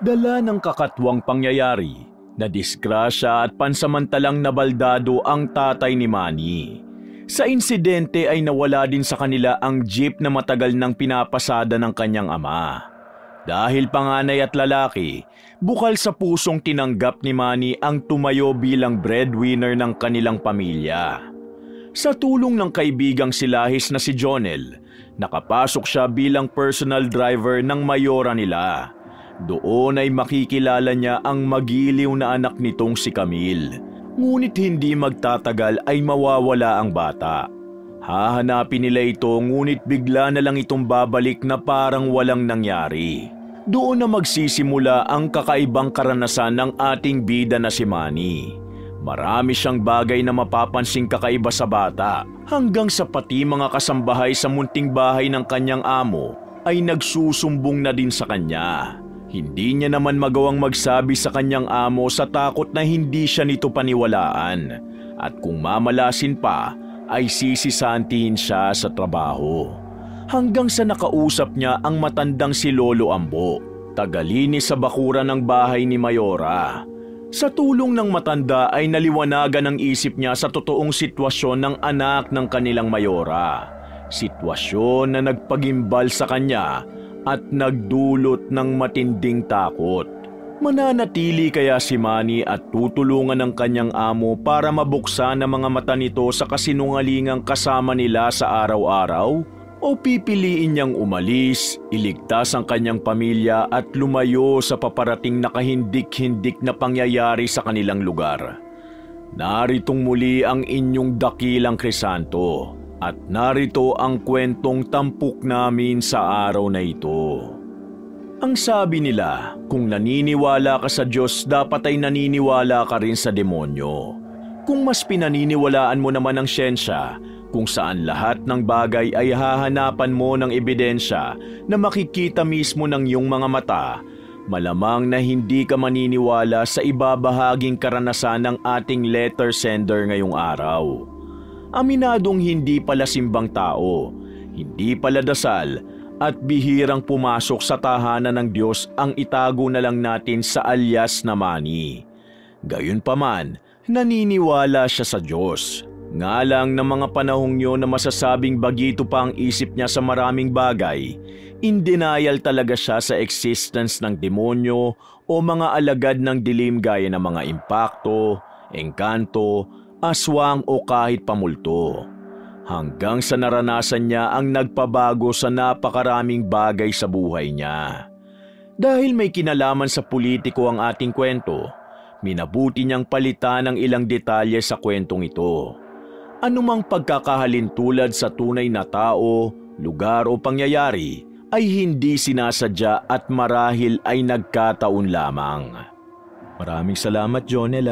Dala ng kakatwang pangyayari, nadisgrasya at pansamantalang nabaldado ang tatay ni Manny. Sa insidente ay nawala din sa kanila ang jeep na matagal nang pinapasada ng kanyang ama. Dahil panganay at lalaki, bukal sa pusong tinanggap ni Manny ang tumayo bilang breadwinner ng kanilang pamilya. Sa tulong ng kaibigang silahis na si Jonel, nakapasok siya bilang personal driver ng mayora nila. Doon ay makikilala niya ang magiliw na anak nitong si Camille. Ngunit hindi magtatagal ay mawawala ang bata. Hahanapin nila ito ngunit bigla na lang itong babalik na parang walang nangyari. Doon na magsisimula ang kakaibang karanasan ng ating bida na si Manny. Marami siyang bagay na mapapansing kakaiba sa bata, hanggang sa pati mga kasambahay sa munting bahay ng kanyang amo ay nagsusumbong na din sa kanya. Hindi niya naman magawang magsabi sa kanyang amo sa takot na hindi siya nito paniwalaan, at kung mamalasin pa ay sisisantihin siya sa trabaho. Hanggang sa nakausap niya ang matandang si Lolo Ambo, tagalinis sa bakuran ng bahay ni Mayora. Sa tulong ng matanda ay naliwanagan ang isip niya sa totoong sitwasyon ng anak ng kanilang Mayora. Sitwasyon na nagpagimbal sa kanya at nagdulot ng matinding takot. Mananatili kaya si Manny at tutulungan ng kanyang amo para mabuksan ang mga mata nito sa kasinungalingang kasama nila sa araw-araw? O pipiliin niyang umalis, iligtas ang kanyang pamilya at lumayo sa paparating na kahindik-hindik na pangyayari sa kanilang lugar? Naritong muli ang inyong dakilang Crisanto. At narito ang kwentong tampok namin sa araw na ito. Ang sabi nila, kung naniniwala ka sa Diyos, dapat ay naniniwala ka rin sa demonyo. Kung mas pinaniniwalaan mo naman ang siyensya, kung saan lahat ng bagay ay hahanapan mo ng ebidensya na makikita mismo ng iyong mga mata, malamang na hindi ka maniniwala sa ibabahaging karanasan ng ating letter sender ngayong araw. Aminadong hindi pala simbang tao, hindi pala dasal, at bihirang pumasok sa tahanan ng Diyos ang itago na lang natin sa alias na Manny. Gayunpaman, naniniwala siya sa Diyos. Nga lang ng mga panahong yun na masasabing bagito pa ang isip niya sa maraming bagay, in denial talaga siya sa existence ng demonyo o mga alagad ng dilim gaya ng mga impakto, engkanto, aswang o kahit pamulto. Hanggang sa naranasan niya ang nagpabago sa napakaraming bagay sa buhay niya. Dahil may kinalaman sa politiko ang ating kwento, minabuti niyang palitan ang ilang detalye sa kwentong ito. Anumang pagkakahalintulad sa tunay na tao, lugar o pangyayari ay hindi sinasadya at marahil ay nagkataon lamang. Maraming salamat, Jonel.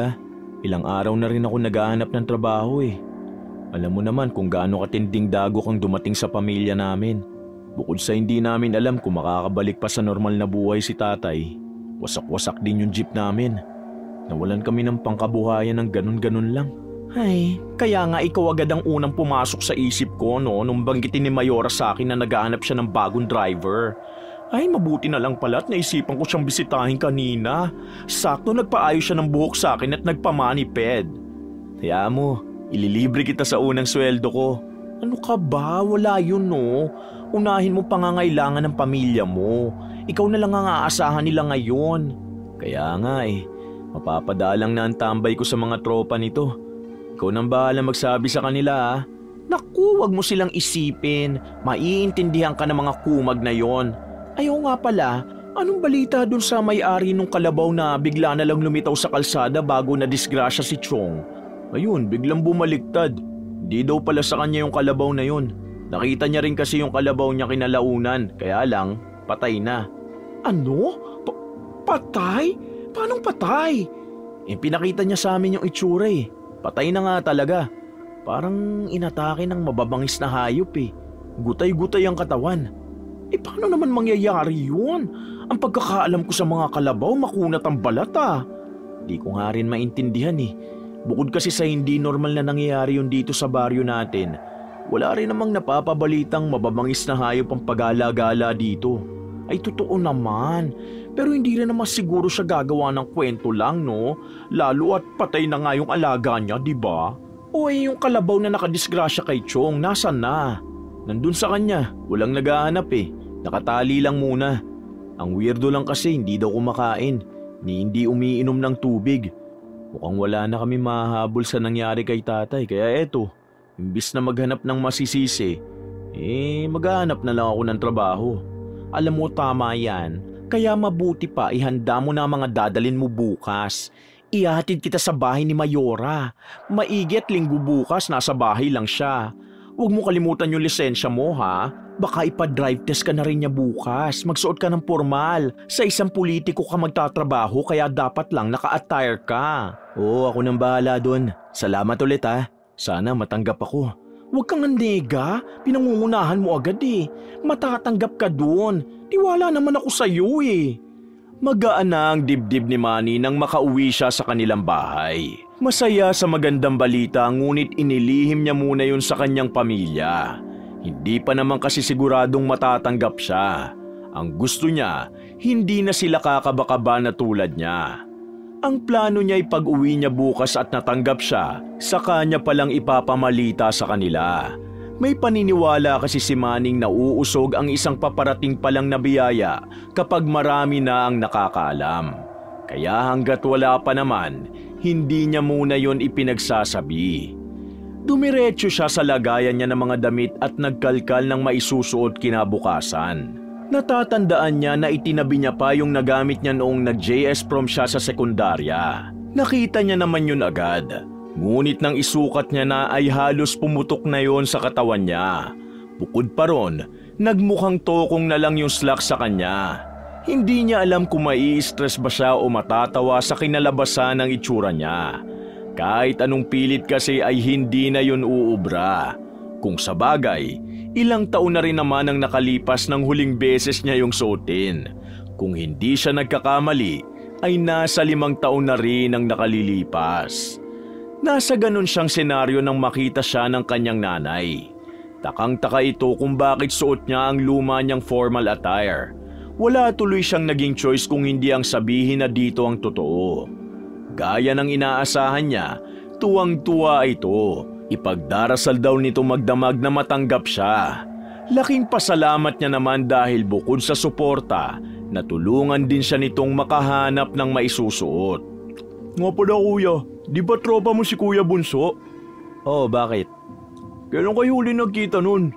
Ilang araw na rin ako naghahanap ng trabaho eh. Alam mo naman kung gaano katinding dagok ang dumating sa pamilya namin. Bukod sa hindi namin alam kung makakabalik pa sa normal na buhay si tatay, wasak-wasak din yung jeep namin. Nawalan kami ng pangkabuhayan ng ganun-ganun lang. Ay, kaya nga ikaw agad ang unang pumasok sa isip ko nung banggitin ni Mayora sa akin na naghahanap siya ng bagong driver. Ay, mabuti na lang pala at naisipan ko siyang bisitahin kanina. Sakto nagpaayos siya ng buhok sa akin at nagpamaniped. Kaya mo, ililibre kita sa unang sweldo ko. Ano ka ba? Wala yun no. Unahin mo pangangailangan ng pamilya mo. Ikaw na lang ang aasahan nila ngayon. Kaya nga mapapadalang na ang tambay ko sa mga tropa nito. Ikaw nang bahala magsabi sa kanila Naku, wag mo silang isipin. Maiintindihan ka ng mga kumag na yon. Ayaw nga pala, anong balita dun sa may-ari nung kalabaw na bigla na lang lumitaw sa kalsada bago na disgrasya si Chong? Ayun, biglang bumaliktad. Di daw pala sa kanya yung kalabaw na yun. Nakita niya rin kasi yung kalabaw niya kinalaunan, kaya lang, patay na. Ano? Patay? Paanong patay? Pinakita niya sa amin yung itsura Patay na nga talaga. Parang inatake ng mababangis na hayop Gutay-gutay ang katawan. Paano naman mangyayari yun? Ang pagkakaalam ko sa mga kalabaw, makunat ang balat Di ko nga rin maintindihan Bukod kasi sa hindi normal na nangyayari yun dito sa baryo natin, wala rin namang napapabalitang mababangis na hayop ang pagala-gala dito. Ay totoo naman. Pero hindi rin naman siguro siya gagawa ng kwento lang, no? Lalo at patay na nga yung alaga niya, di ba? O yung kalabaw na nakadisgrasya kay Chong, nasan na? Nandun sa kanya, walang naghahanap eh. Nakatali lang muna. Ang weirdo lang kasi hindi daw kumakain, ni hindi umiinom ng tubig. Mukhang wala na kami mahahabol sa nangyari kay tatay, kaya eto, imbis na maghanap ng masisisi, maghahanap na lang ako ng trabaho. Alam mo, tama yan. Kaya mabuti pa ihanda mo na mga dadalin mo bukas. Ihatid kita sa bahay ni Mayora. Maigi at linggo bukas nasa bahay lang siya. Huwag mo kalimutan yung lisensya mo, ha? Baka ipa-drive test ka na rin niya bukas. Magsuot ka ng formal. Sa isang politiko ka magtatrabaho kaya dapat lang naka-attire ka. Oo, ako nang bahala doon. Salamat ulit, ha? Sana matanggap ako. Huwag kang nandega. Pinangungunahan mo agad eh. Matatanggap ka doon. Tiwala naman ako sa iyo eh. Magaan na ang dibdib ni Manny nang makauwi siya sa kanilang bahay. Masaya sa magandang balita ngunit inilihim niya muna yun sa kanyang pamilya. Hindi pa naman kasi siguradong matatanggap siya. Ang gusto niya, hindi na sila kakabakaba na tulad niya. Ang plano niya ay pag-uwi niya bukas at natanggap siya, saka niya palang ipapamalita sa kanila. May paniniwala kasi si Manning na uusog ang isang paparating palang na biyaya kapag marami na ang nakakaalam. Kaya hanggat wala pa naman, hindi niya muna yon ipinagsasabi. Dumiretso siya sa lagayan niya ng mga damit at nagkalkal ng maisusuot kinabukasan. Natatandaan niya na itinabi niya pa yung nagamit niya noong nag-JS prom siya sa sekundarya. Nakita niya naman yun agad. Ngunit nang isukat niya na ay halos pumutok na yon sa katawan niya. Bukod pa ron, nagmukhang tokong na lang yung slacks sa kanya. Hindi niya alam kung mai-stress ba siya o matatawa sa kinalabasan ng itsura niya. Kahit anong pilit kasi ay hindi na yun uubra. Kung sa bagay, ilang taon na rin naman ang nakalipas ng huling beses niya yung suotin. Kung hindi siya nagkakamali, ay nasa 5 taon na rin ang nakalilipas. Nasa ganun siyang senaryo nang makita siya ng kanyang nanay. Takang-taka ito kung bakit suot niya ang luma niyang formal attire. Wala tuloy siyang naging choice kung hindi ang sabihin na dito ang totoo. Gaya ng inaasahan niya, tuwang-tuwa ito. Ipagdarasal daw nito magdamag na matanggap siya. Laking pasalamat niya naman dahil bukod sa suporta, natulungan din siya nitong makahanap ng maisusuot. Nga pala kuya, di ba tropa mo si Kuya Bunso? Oh, bakit? Kailan kayo huli nagkita nun?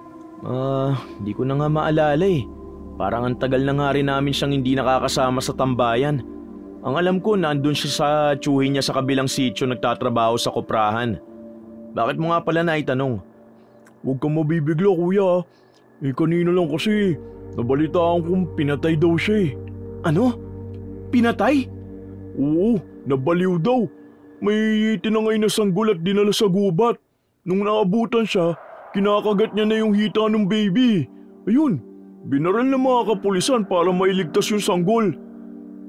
Di ko na nga maalala eh. Parang ang tagal na nga rin namin siyang hindi nakakasama sa tambayan. Ang alam ko, nandun siya sa tsuhin niya sa kabilang sitio nagtatrabaho sa koprahan. Bakit mo nga pala naitanong? Huwag kang mabibigla kuya. Kanina lang kasi, nabalitaan kong pinatay daw siya eh. Ano? Pinatay? Oo, nabaliw daw. May tinangay na sanggol at dinala sa gubat. Nung naabutan siya, kinakagat niya na yung hita ng baby. Ayun, binaral ng mga kapulisan para mailigtas yung sanggol.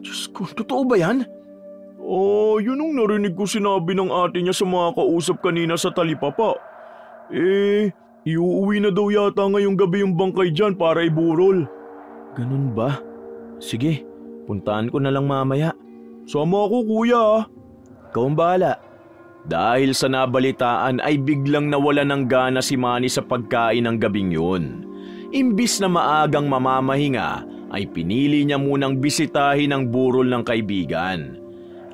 Diyos ko, totoo ba yan? Yun ang narinig ko sinabi ng ate niya sa mga kausap kanina sa talipapa. Iuuwi na daw yata ngayong gabi yung bangkay dyan para iburol. Ganun ba? Sige, puntahan ko na lang mamaya. Sama ako kuya. Ikaw ang bahala. Dahil sa nabalitaan ay biglang nawala ng gana si Manny sa pagkain ng gabing yun. Imbis na maagang mamamahinga ay pinili niya munang bisitahin ang burol ng kaibigan.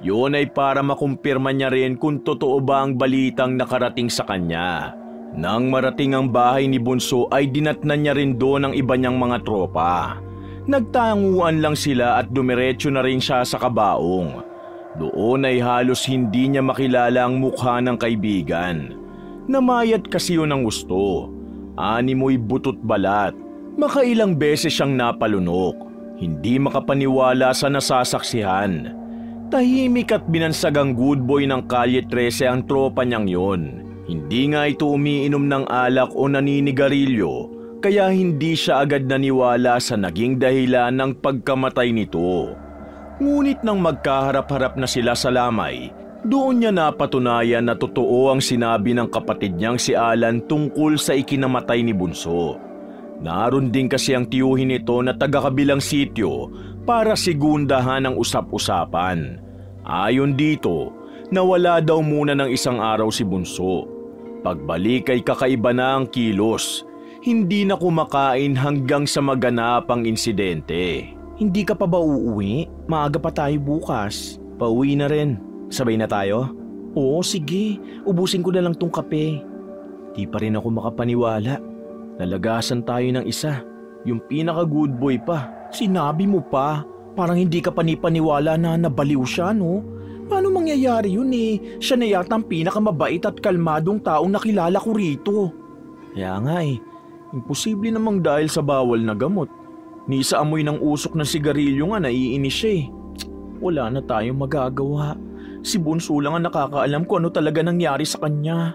Yun ay para makumpirma niya rin kung totoo ba ang balitang nakarating sa kanya. Nang marating ang bahay ni Bunso ay dinatnan niya rin doon ang iba niyang mga tropa. Nagtanguan lang sila at dumiretso na rin siya sa kabaong. Doon ay halos hindi niya makilala ang mukha ng kaibigan. Namayat kasi yun ang gusto. Animoy butot balat. Makailang beses siyang napalunok. Hindi makapaniwala sa nasasaksihan. Tahimik at binansagang good boy ng Kalye 13 ang tropa niyang yon. Hindi nga ito umiinom ng alak o naninigarilyo, kaya hindi siya agad naniwala sa naging dahilan ng pagkamatay nito. Ngunit nang magkaharap-harap na sila sa lamay, doon niya napatunayan na totoo ang sinabi ng kapatid niyang si Alan tungkol sa ikinamatay ni Bunso. Naroon din kasi ang tiyuhin nito na taga-kabilang sitio para segundahan ang usap-usapan. Ayon dito, nawala daw muna ng isang araw si Bunso. Pagbalik ay kakaiba na ang kilos. Hindi na kumakain hanggang sa maganap ang insidente. Hindi ka pa ba uuwi? Maaga pa tayo bukas. Pauwi na rin. Sabay na tayo? Oo, sige. Ubusin ko na lang tong kape. Di pa rin ako makapaniwala. Nalagasan tayo ng isa. Yung pinaka good boy pa. Sinabi mo pa. Parang hindi ka panipaniwala na nabaliw siya, no? Paano mangyayari yun eh? Siya na yata ang pinakamabait at kalmadong taong nakilala ko rito. Kaya nga eh. Imposible namang dahil sa bawal na gamot. Ni sa amoy ng usok ng sigarilyo nga naiinis siya eh. Wala na tayong magagawa. Si Bunso lang ang nakakaalam kung ano talaga nangyari sa kanya.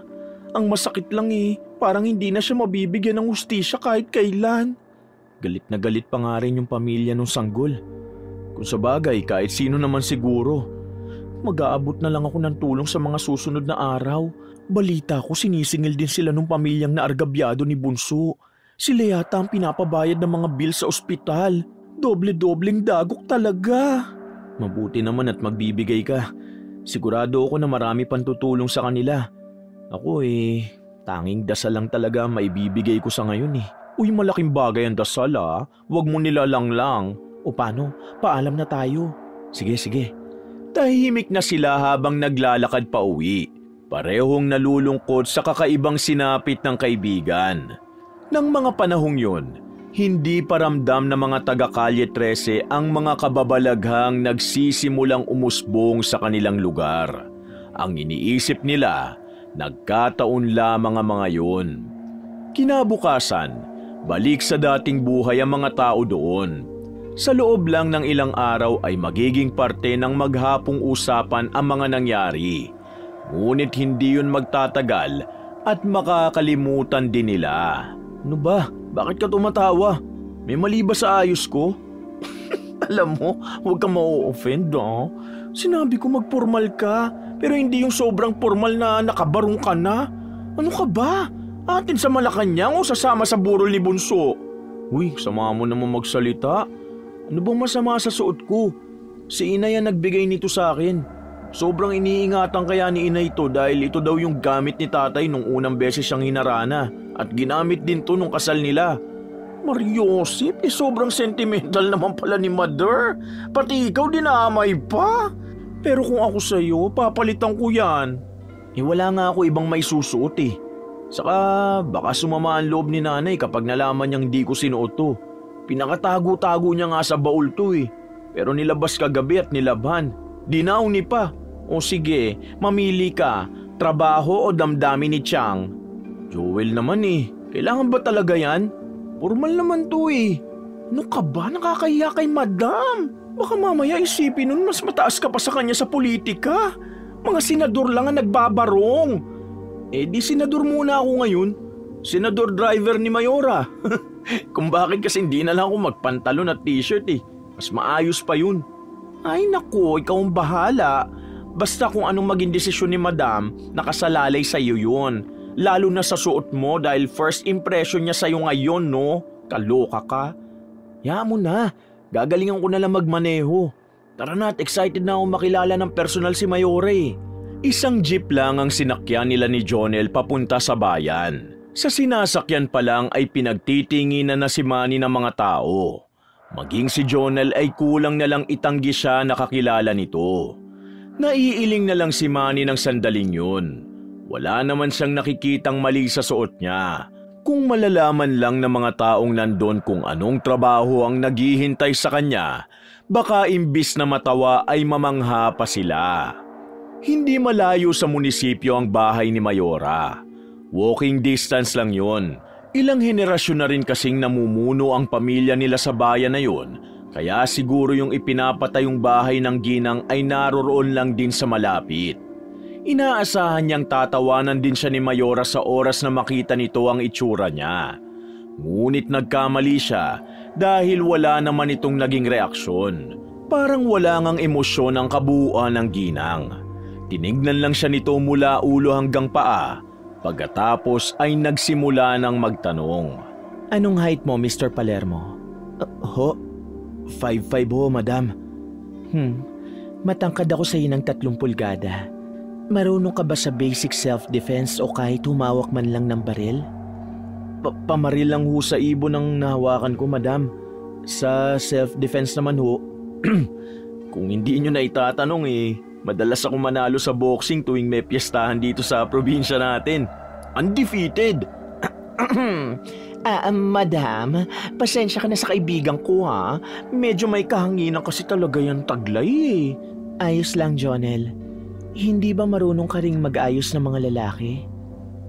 Ang masakit lang eh, parang hindi na siya mabibigyan ng hustisya kahit kailan. Galit na galit pa nga rin yung pamilya ng sanggol. Kung sa bagay, kahit sino naman siguro. Mag-aabot na lang ako ng tulong sa mga susunod na araw. Balita ko sinisingil din sila ng pamilyang naargabyado ni Bunso. Sila yata ang pinapabayad ng mga bill sa ospital. Doble-dobleng dagok talaga. Mabuti naman at magbibigay ka. Sigurado ako na marami pang tutulong sa kanila. Ako tanging dasal lang talaga maibibigay ko sa ngayon eh. Uy, malaking bagay ang dasal ah. Huwag mo nilalang lang. O paano? Paalam na tayo. Sige. Tahimik na sila habang naglalakad pa uwi. Parehong nalulungkot sa kakaibang sinapit ng kaibigan. Nang mga panahong yun, hindi paramdam ng mga taga-Kalye 13 ang mga kababalaghang nagsisimulang umusbong sa kanilang lugar. Ang iniisip nila, nagkataon lamang ang mga yun. Kinabukasan, balik sa dating buhay ang mga tao doon. Sa loob lang ng ilang araw ay magiging parte ng maghapong usapan ang mga nangyari. Ngunit hindi yun magtatagal at makakalimutan din nila. Ano ba? Bakit ka tumatawa? May mali ba sa ayos ko? Alam mo, huwag kang ma-offend, no? Sinabi ko magpormal ka, pero hindi yung sobrang formal na nakabarong ka na. Ano ka ba? Atin sa Malacanang o sasama sa burol ni Bunso? Uy, sama mo naman magsalita. Ano bang masama sa suot ko? Si Inay ang nagbigay nito sa akin. Sobrang iniingatan kaya ni Inay ito dahil ito daw yung gamit ni tatay nung unang beses siyang hinarana at ginamit din to nung kasal nila. Mariosip, sobrang sentimental naman pala ni Mother. Pati ikaw dinamay pa. Pero kung ako sa'yo, papalitan ko yan. Wala nga ako ibang may susuot eh. Saka baka sumama ang loob ni nanay kapag nalaman niyang di ko sinuot to. Pinakatago-tago niya nga sa baul to eh. Pero nilabas kagabi at nilabhan. Dinauni pa. O sige, mamili ka. Trabaho o damdamin ni Chang? Joel naman eh. Kailangan ba talaga yan? Formal naman to eh. Ano ka ba? Nakakahiya kay Madam. Baka mamaya isipin nun mas mataas ka pa sa kanya sa politika. Mga senador lang ang nagbabarong. Di senador muna ako ngayon. Senador driver ni Mayora. Kung bakit kasi hindi na lang ako magpantalon at t-shirt eh. Mas maayos pa yun. Ay naku, ikaw ang bahala. Basta kung anong maging desisyon ni Madam, nakasalalay sa iyo yun. Lalo na sa suot mo dahil first impression niya sa iyo ngayon, no? Kaloka ka. Hayaan mo na. Gagalingan ko na lang magmaneho. Tara na at excited na akong makilala ng personal si Mayore. Isang jeep lang ang sinakyan nila ni Jonel papunta sa bayan. Sa sinasakyan pa lang ay pinagtitinginan na si Manny ng mga tao. Maging si Jonel ay kulang na lang itanggi siya nakakilala nito. Naiiling na lang si Manny ng sandaling yun. Wala naman siyang nakikitang mali sa suot niya. Kung malalaman lang ng mga taong nandun kung anong trabaho ang naghihintay sa kanya, baka imbis na matawa ay mamangha pa sila. Hindi malayo sa munisipyo ang bahay ni Mayora. Walking distance lang yun. Ilang henerasyon na rin kasing namumuno ang pamilya nila sa bayan na yun, kaya siguro yung ipinapatayong bahay ng ginang ay naroroon lang din sa malapit. Inaasahan niyang tatawanan din siya ni Mayora sa oras na makita nito ang itsura niya. Ngunit nagkamali siya dahil wala naman itong naging reaksyon. Parang wala ngang emosyon ang kabuuan ng ginang. Tinignan lang siya nito mula ulo hanggang paa. Pagkatapos ay nagsimula ng magtanong. Anong height mo, Mr. Palermo? Ho? 5'5" ho, madam. Matangkad ako sa ng 3 pulgada. Marunong ka ba sa basic self-defense o kahit humawak man lang ng baril? Pamaril lang ho sa ibon ang nahawakan ko, madam. Sa self-defense naman ho, kung hindi nyo na itatanong madalas ako manalo sa boxing tuwing may piyestahan dito sa probinsya natin. Undefeated! Madam, pasensya ka na sa kaibigan ko ha. Medyo may kahanginan kasi talaga yan taglay. Ayos lang, Jonel. Hindi ba marunong ka ring mag-ayos ng mga lalaki?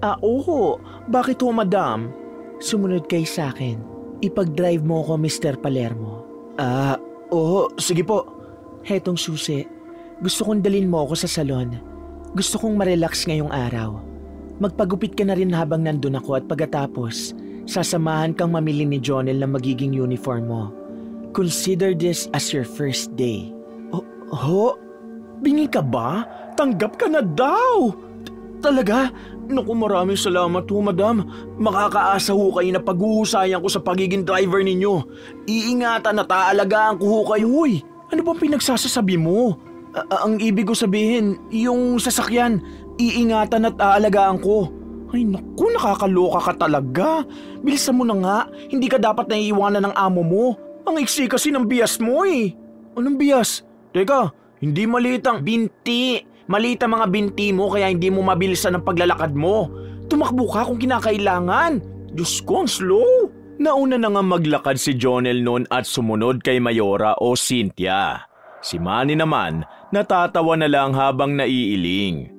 Oo. Bakit ho, madam? Sumunod kayo sa akin. Ipag-drive mo ako, Mr. Palermo. Oo, sige po. Hetong susi. Gusto kong dalhin mo ako sa salon. Gusto kong ma-relax ngayong araw. Magpagupit ka na rin habang nandun ako at pagkatapos, sasamahan kang mamili ni Jonel na magiging uniform mo. Consider this as your first day. Bingi ka ba? Tanggap ka na daw! Talaga? Naku, maraming salamat ho, madam. Makakaasa ho kayo na paghuhusayan ko sa pagiging driver ninyo. Iingatan at aalagaan ko ho kayo. Uy, ano bang pinagsasasabi mo? Ang ibig ko sabihin, yung sasakyan, iingatan at aalagaan ko. Ay naku, nakakaloka ka talaga. Bilisan mo na nga, hindi ka dapat naiiwanan ng amo mo. Ang iksi kasi ng bias mo Anong bias? Teka, hindi maliit ang binti. Maliit ang mga binti mo kaya hindi mo mabilisan ang paglalakad mo. Tumakbo ka kung kinakailangan. Diyos ko, ang slow. Nauna na nga maglakad si Jonel noon at sumunod kay Mayora o Cynthia. Si Manny naman, natatawa na lang habang naiiling.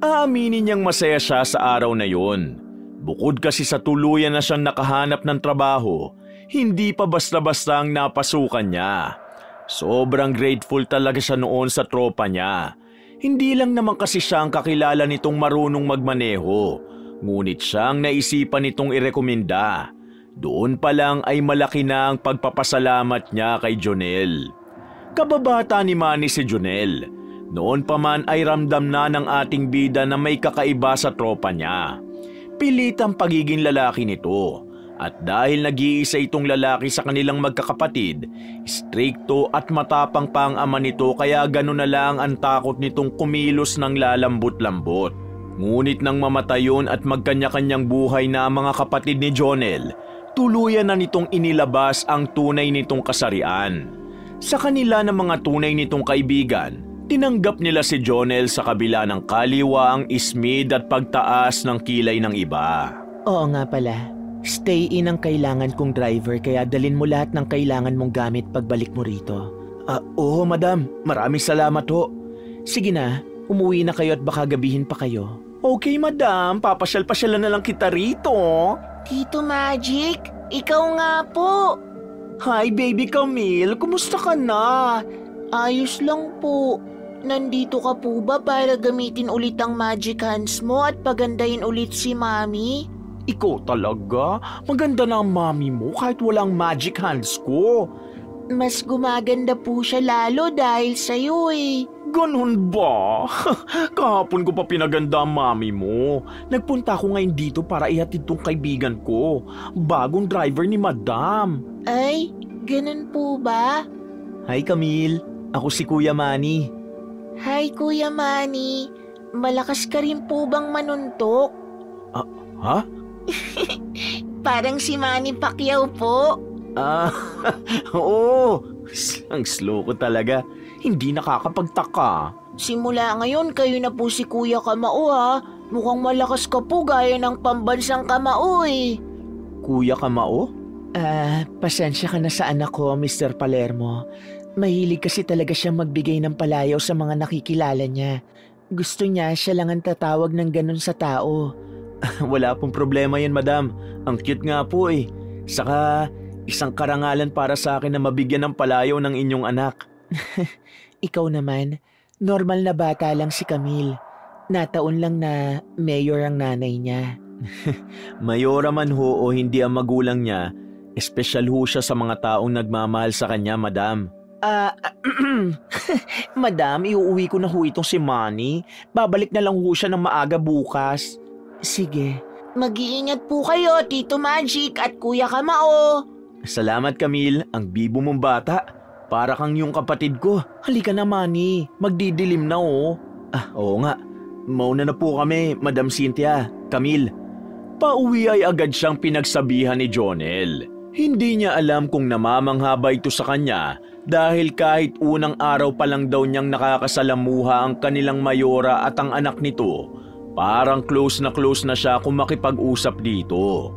Aaminin niyang masaya siya sa araw na yun. Bukod kasi sa tuluyan na siyang nakahanap ng trabaho, hindi pa basta-basta ang napasukan niya. Sobrang grateful talaga siya noon sa tropa niya. Hindi lang naman kasi siya ang kakilala nitong marunong magmaneho, ngunit siyang naisipan nitong irekomenda. Doon pa lang ay malaki na ang pagpapasalamat niya kay Jonel. Kababata ni Manny si Jonel. Noon pa man ay ramdam na ng ating bida na may kakaiba sa tropa niya. Pilit ang pagiging lalaki nito. At dahil nag-iisa itong lalaki sa kanilang magkakapatid, strikto at matapang pa ang ama nito kaya gano'n na lang ang takot nitong kumilos ng lalambot-lambot. Ngunit nang mamatay yun at magkanya-kanyang buhay na ang mga kapatid ni Jonel, tuluyan na nitong inilabas ang tunay nitong kasarian. Sa kanila ng mga tunay nitong kaibigan, tinanggap nila si Jonel sa kabila ng kaliwaang ismid at pagtaas ng kilay ng iba. Oo nga pala. Stay in ang kailangan kong driver kaya dalin mo lahat ng kailangan mong gamit pagbalik mo rito. Oo, madam. Maraming salamat ho. Sige na, umuwi na kayo at baka gabihin pa kayo. Okay, madam. Papasyal-pasyalan na lang kita rito. Tito Magic, ikaw nga po. Hi, baby Camille. Kumusta ka na? Ayos lang po. Nandito ka po ba para gamitin ulit ang magic hands mo at pagandahin ulit si Mami? Ikaw talaga? Maganda na ang mami mo kahit walang magic hands ko. Mas gumaganda po siya lalo dahil sa'yo Ganun ba? Kahapon ko pa pinaganda ang mami mo. Nagpunta ako ngayon dito para ihatid tong kaibigan ko. Bagong driver ni madam. Ay, ganun po ba? Hi Camille, ako si Kuya Manny. Hi Kuya Manny, malakas ka rin po bang manuntok? Ha? Parang si Manny Pacquiao po. Oo. Ang slow ko talaga. Hindi nakakapagtaka. Simula ngayon, kayo na po si Kuya Kamao ha. Mukhang malakas ka po gaya ng pambansang Kamao Kuya Kamao? Pasensya ka na sa anak ko, Mr. Palermo. Mahilig kasi talaga siya magbigay ng palayaw sa mga nakikilala niya. Gusto niya siya lang ang tatawag ng ganun sa tao. Wala pong problema yan, madam. Ang cute nga po Saka, isang karangalan para sa akin na mabigyan ng palayaw ng inyong anak. Ikaw naman, normal na bata lang si Camille. Nataon lang na mayor ang nanay niya. Mayora man ho o hindi ang magulang niya, espesyal ho siya sa mga taong nagmamahal sa kanya, madam. Madam, iuuwi ko na ho itong si Manny. Babalik na lang ho siya ng maaga bukas. Sige. Mag-iingat po kayo, Tito Magic at Kuya Kamao. Salamat, Camille. Ang bibo mong bata. para kang yung kapatid ko. Halika na, Manny. Magdidilim na oh. Oo nga. Mauna na po kami, Madam Cynthia, Camille. Pauwi ay agad siyang pinagsabihan ni Jonel. Hindi niya alam kung namamangha ba ito sa kanya dahil kahit unang araw pa lang daw niyang nakakasalamuha ang kanilang mayora at ang anak nito, parang close na siya kung makipag-usap dito.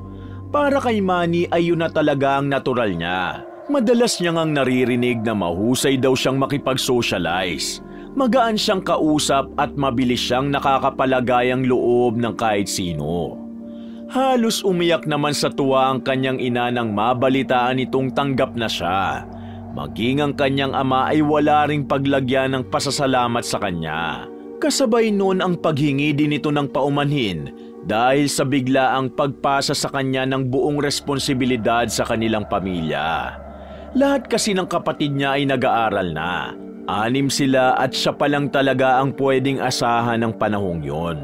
Para kay Manny ay yun na talaga ang natural niya. Madalas niya ngang naririnig na mahusay daw siyang makipag-socialize. Magaan siyang kausap at mabilis siyang nakakapalagayang loob ng kahit sino. Halos umiyak naman sa tuwa ang kanyang ina nang mabalitaan itong tanggap na siya. Maging ang kanyang ama ay wala ring paglagyan ng pasasalamat sa kanya. Kasabay noon ang paghingi din ito ng paumanhin dahil sa biglaang pagpasa sa kanya ng buong responsibilidad sa kanilang pamilya. Lahat kasi ng kapatid niya ay nag-aaral na. 6 sila at siya pa lang talaga ang pwedeng asahan ng panahong yon.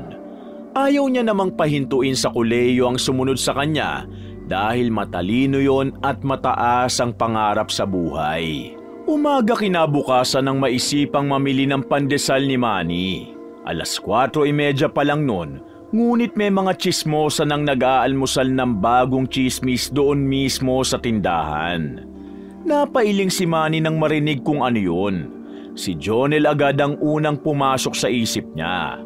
Ayaw niya namang pahintuin sa kolehiyo ang sumunod sa kanya dahil matalino yon at mataas ang pangarap sa buhay. Umaga kinabukasan nang maisipang mamili ng pandesal ni Manny. 4:30 pa lang noon, ngunit may mga tsismosa nang nag-aalmusal ng bagong tsismis doon mismo sa tindahan. Napailing si Manny nang marinig kung ano yun. Si Jonel agad ang unang pumasok sa isip niya.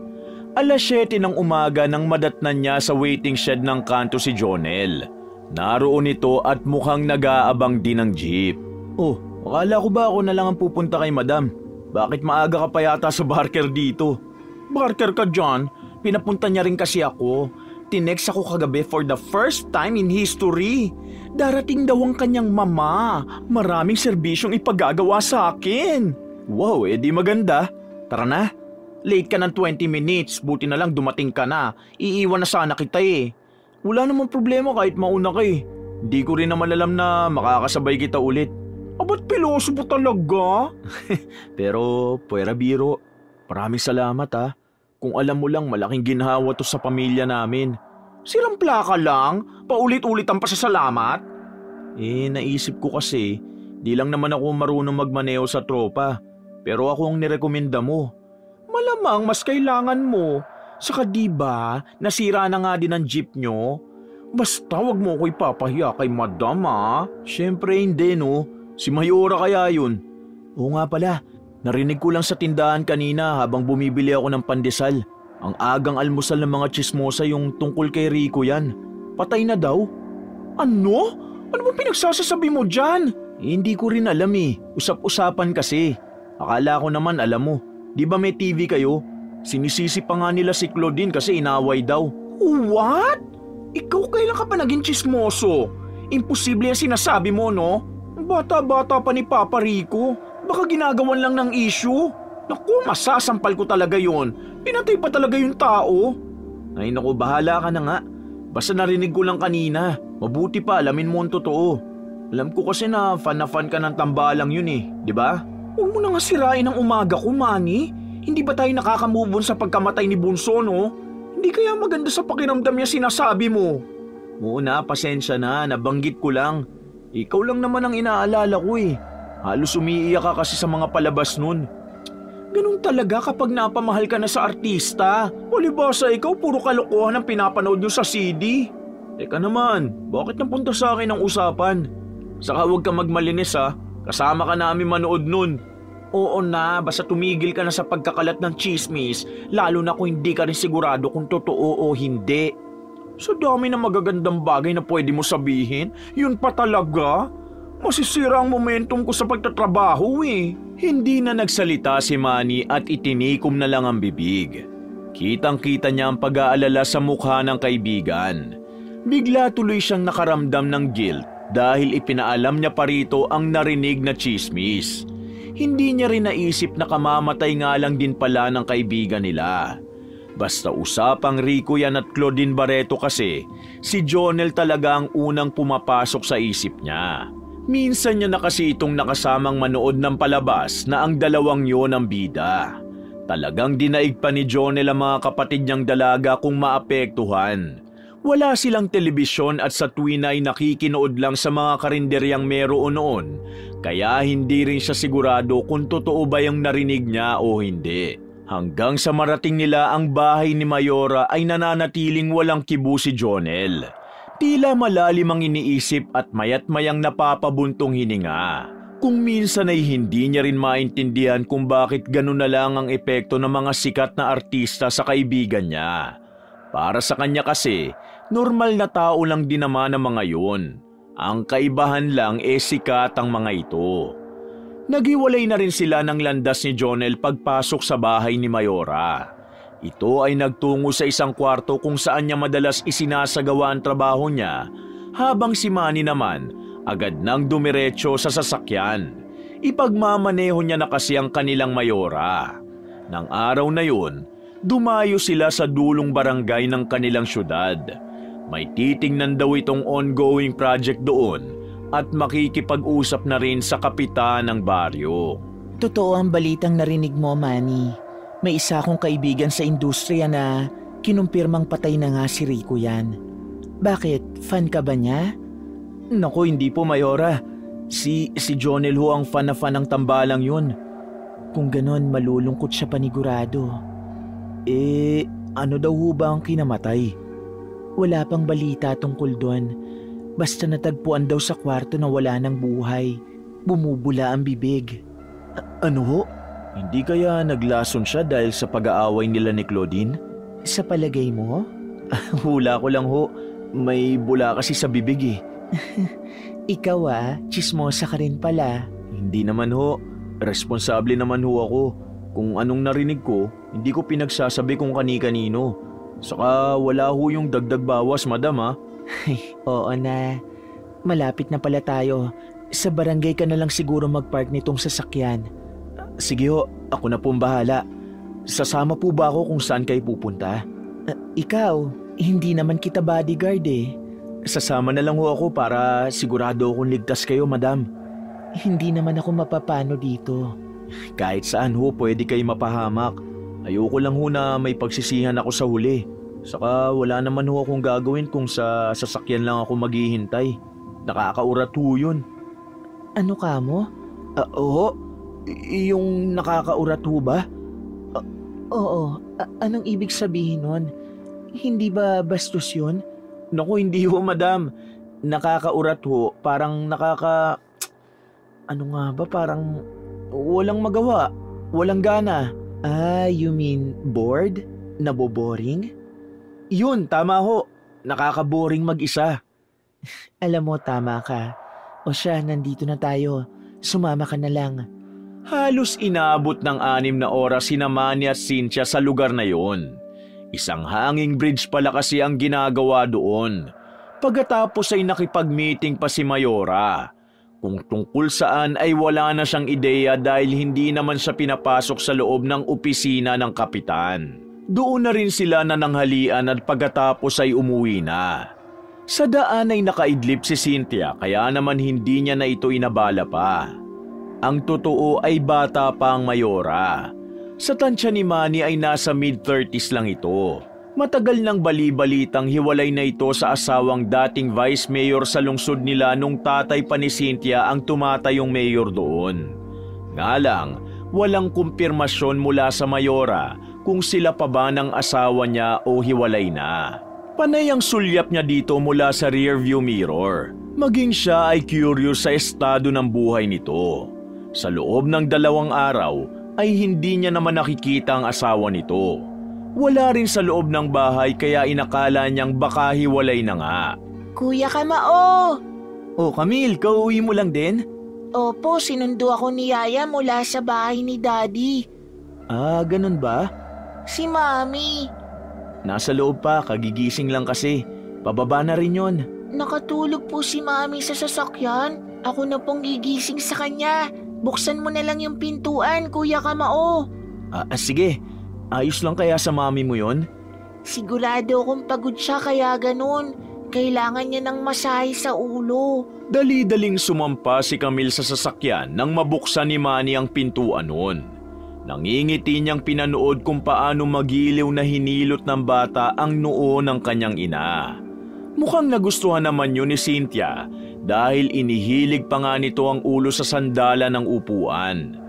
7:00 ng umaga nang madatnan niya sa waiting shed ng kanto si Jonel. Naroon ito at mukhang nag-aabang din ng jeep. Oh, akala ko ba ako na lang ang pupunta kay madam? Bakit maaga ka pa yata sa barker dito? Barker ka John? Pinapunta niya rin kasi ako. Tinext ako kagabi for the first time in history. Darating daw ang kanyang mama. Maraming serbisyong ipagagawa sa akin. Wow, edi maganda. Tara na. Late ka ng 20 minutes, buti na lang dumating ka na. Iiwan na sana kita eh. Wala namang problema kahit mauna ka eh. Hindi ko rin naman alam na makakasabay kita ulit. Ba't piloso po talaga? Pero, puwera biro. Maraming salamat ha. Kung alam mo lang malaking ginhawa to sa pamilya namin. Sirang plaka lang? Paulit-ulit ang pasasalamat? Naisip ko kasi, di lang naman ako marunong magmaneho sa tropa. Pero ako ang nirekomenda mo. Malamang mas kailangan mo. Saka diba, nasira na nga din ang jeep nyo. Basta wag mo ko ipapahiya kay madam ha. Siyempre hindi no. Si Mayora kaya yun. Oo nga pala, narinig ko lang sa tindahan kanina habang bumibili ako ng pandesal. Ang agang almusal ng mga tsismosa yung tungkol kay Rico yan. Patay na daw. Ano? Ano bang pinagsasasabi mo dyan? Hindi ko rin alam eh. Usap-usapan kasi. Akala ko naman alam mo. Di ba may TV kayo? Sinisisi pa nga nila si Claudine kasi inaway daw. What? Ikaw kailan ka pa naging tsismoso? Imposible yung sinasabi mo, no? Bata-bata pa ni Papa Rico. Baka ginagawan lang ng issue. Naku, masasampal ko talaga yon. Pinatay pa talaga yung tao. Ay naku, bahala ka na nga. Basta narinig ko lang kanina. Mabuti pa alamin mo ang totoo. Alam ko kasi na fan ka ng tambalang yun eh, di ba? Huwag mo na nga sirain ang umaga ko, Manny. Hindi ba tayo nakakamove on sa pagkamatay ni Bunso, no? Hindi kaya maganda sa pakiramdam niya sinasabi mo? Oo na, pasensya na. Nabanggit ko lang. Ikaw lang naman ang inaalala ko eh. Halos umiiyak ka kasi sa mga palabas nun. Ganun talaga kapag napamahal ka na sa artista. Palibasa ikaw, puro kalokohan ang pinapanood nyo sa CD. Teka naman, bakit napunta sa akin ang usapan? Saka huwag ka magmalinis ha. Kasama ka namin manood nun. Oo na, basta tumigil ka na sa pagkakalat ng chismis, lalo na kung hindi ka rin sigurado kung totoo o hindi. Sa dami ng magagandang bagay na pwede mo sabihin, yun pa talaga? Masisira ang momentum ko sa pagtatrabaho eh. Hindi na nagsalita si Manny at itinikom na lang ang bibig. Kitang-kita niya ang pag-aalala sa mukha ng kaibigan. Bigla tuloy siyang nakaramdam ng guilt dahil ipinaalam niya pa rito ang narinig na chismis. Hindi niya rin naisip na kamamatay nga lang din pala ng kaibigan nila. Basta usapang Rico yan at Claudine Barreto kasi, si Jonel talaga ang unang pumapasok sa isip niya. Minsan niya na kasi itong nakasamang manood ng palabas na ang dalawang yon ang bida. Talagang dinaig pa ni Jonel ang mga kapatid niyang dalaga kung maapektuhan. Wala silang telebisyon at sa tuwin ay nakikinood lang sa mga karinderyang meron noon, kaya hindi rin siya sigurado kung totoo ba yung narinig niya o hindi. Hanggang sa marating nila ang bahay ni Mayora ay nananatiling walang kibo si Jonel. Tila malalim ang iniisip at mayat mayang napapabuntong hininga. Kung minsan ay hindi niya rin maintindihan kung bakit ganun na lang ang epekto ng mga sikat na artista sa kaibigan niya. Para sa kanya kasi, normal na tao lang din naman ang mga yun. Ang kaibahan lang sikat ang mga ito. Naghiwalay na rin sila ng landas ni Jonel pagpasok sa bahay ni Mayora. Ito ay nagtungo sa isang kwarto kung saan niya madalas isinasagawa ang trabaho niya, habang si Manny naman agad nang dumiretso sa sasakyan. Ipagmamaneho niya na kasi ang kanilang Mayora. Nang araw na yun, dumayo sila sa dulong barangay ng kanilang syudad. May titingnan daw itong ongoing project doon at makikipag-usap na rin sa kapitan ng baryo. Totoo ang balitang narinig mo, Manny. May isa akong kaibigan sa industriya na kinumpirmang patay na nga si Rico yan. Bakit? Fan ka ba niya? Naku, hindi po, Mayora. Si Jonel ho ang fan na fan ng tambalang yun. Kung ganon, malulungkot siya panigurado. Ano daw ho ba ang kinamatay? Wala pang balita tungkol doon. Basta natagpuan daw sa kwarto na wala ng buhay. Bumubula ang bibig. Ano ho? Hindi kaya naglason siya dahil sa pag-aaway nila ni Claudine? Sa palagay mo? Hula ko lang ho. May bula kasi sa bibig eh. Ikaw chismosa ka rin pala. Hindi naman ho. Responsable naman ho ako. Kung anong narinig ko, hindi ko pinagsasabi kung kani-kanino. Saka wala ho yung dagdag bawas, madam ha. Oo na. Malapit na pala tayo. Sa barangay ka na lang siguro magpark nitong sasakyan. Sige ho, ako na pong bahala. Sasama po ba ako kung saan kayo pupunta? Ikaw, hindi naman kita bodyguard eh. Sasama na lang ho ako para sigurado akong ligtas kayo, madam. Hindi naman ako mapapano dito. Kahit saan ho, pwede kayo mapahamak. Ayoko lang ho na may pagsisihan ako sa huli. Saka wala naman ho akong gagawin kung sa sasakyan lang ako maghihintay. Nakakaurat ho yun. Ano ka mo? Oo, yung nakakaurat ho ba? Oo, anong ibig sabihin nun? Hindi ba bastos yun? Naku, hindi ho, madam. Nakakaurat ho, parang ano nga ba, parang walang magawa, walang gana. You mean bored? Naboboring? Yun, tama ho. Nakakaboring mag-isa. Alam mo, tama ka. O siya, nandito na tayo. Sumama ka na lang. Halos inaabot ng 6 na oras sina Manny at Cynthia sa lugar na yon. Isang hanging bridge pala kasi ang ginagawa doon. Pagkatapos ay nakipag-meeting pa si Mayora. Kung tungkol saan ay wala na siyang ideya dahil hindi naman siya pinapasok sa loob ng opisina ng kapitan. Doon na rin sila nananghalian at pagkatapos ay umuwi na. Sa daan ay nakaidlip si Cynthia kaya naman hindi niya na ito inabala pa. Ang totoo ay bata pa ang Mayora. Sa tansya ni Manny ay nasa mid-30s lang ito. Matagal nang bali-balitang hiwalay na ito sa asawang dating vice mayor sa lungsod nila nung tatay pa ni Cynthia ang tumatayong mayor doon. Nga lang, walang kumpirmasyon mula sa Mayora kung sila pa ba ng asawa niya o hiwalay na. Panay ang sulyap niya dito mula sa rearview mirror. Maging siya ay curious sa estado ng buhay nito. Sa loob ng 2 araw ay hindi niya naman nakikita ang asawa nito. Wala rin sa loob ng bahay kaya inakala niyang baka hiwalay na nga. Kuya Kamao! Oh, Camille, kauwi mo lang din? Opo, sinundo ako ni Yaya mula sa bahay ni Daddy. Ganun ba? Si Mami. Nasa loob pa, kagigising lang kasi. Pababa na rin yon. Nakatulog po si Mami sa sasakyan. Ako na pong gigising sa kanya. Buksan mo na lang yung pintuan, Kuya Kamao. Sige. Ayos lang kaya sa mami mo yon? Sigurado akong pagod siya kaya ganun. Kailangan niya ng masahe sa ulo. Dali-daling sumampa si Camille sa sasakyan nang mabuksan ni Manny ang pintuan noon. Nangingiti niyang pinanood kung paano magiliw na hinilot ng bata ang noo ng kanyang ina. Mukhang nagustuhan naman yun ni Cynthia dahil inihilig pa nga nito ang ulo sa sandala ng upuan.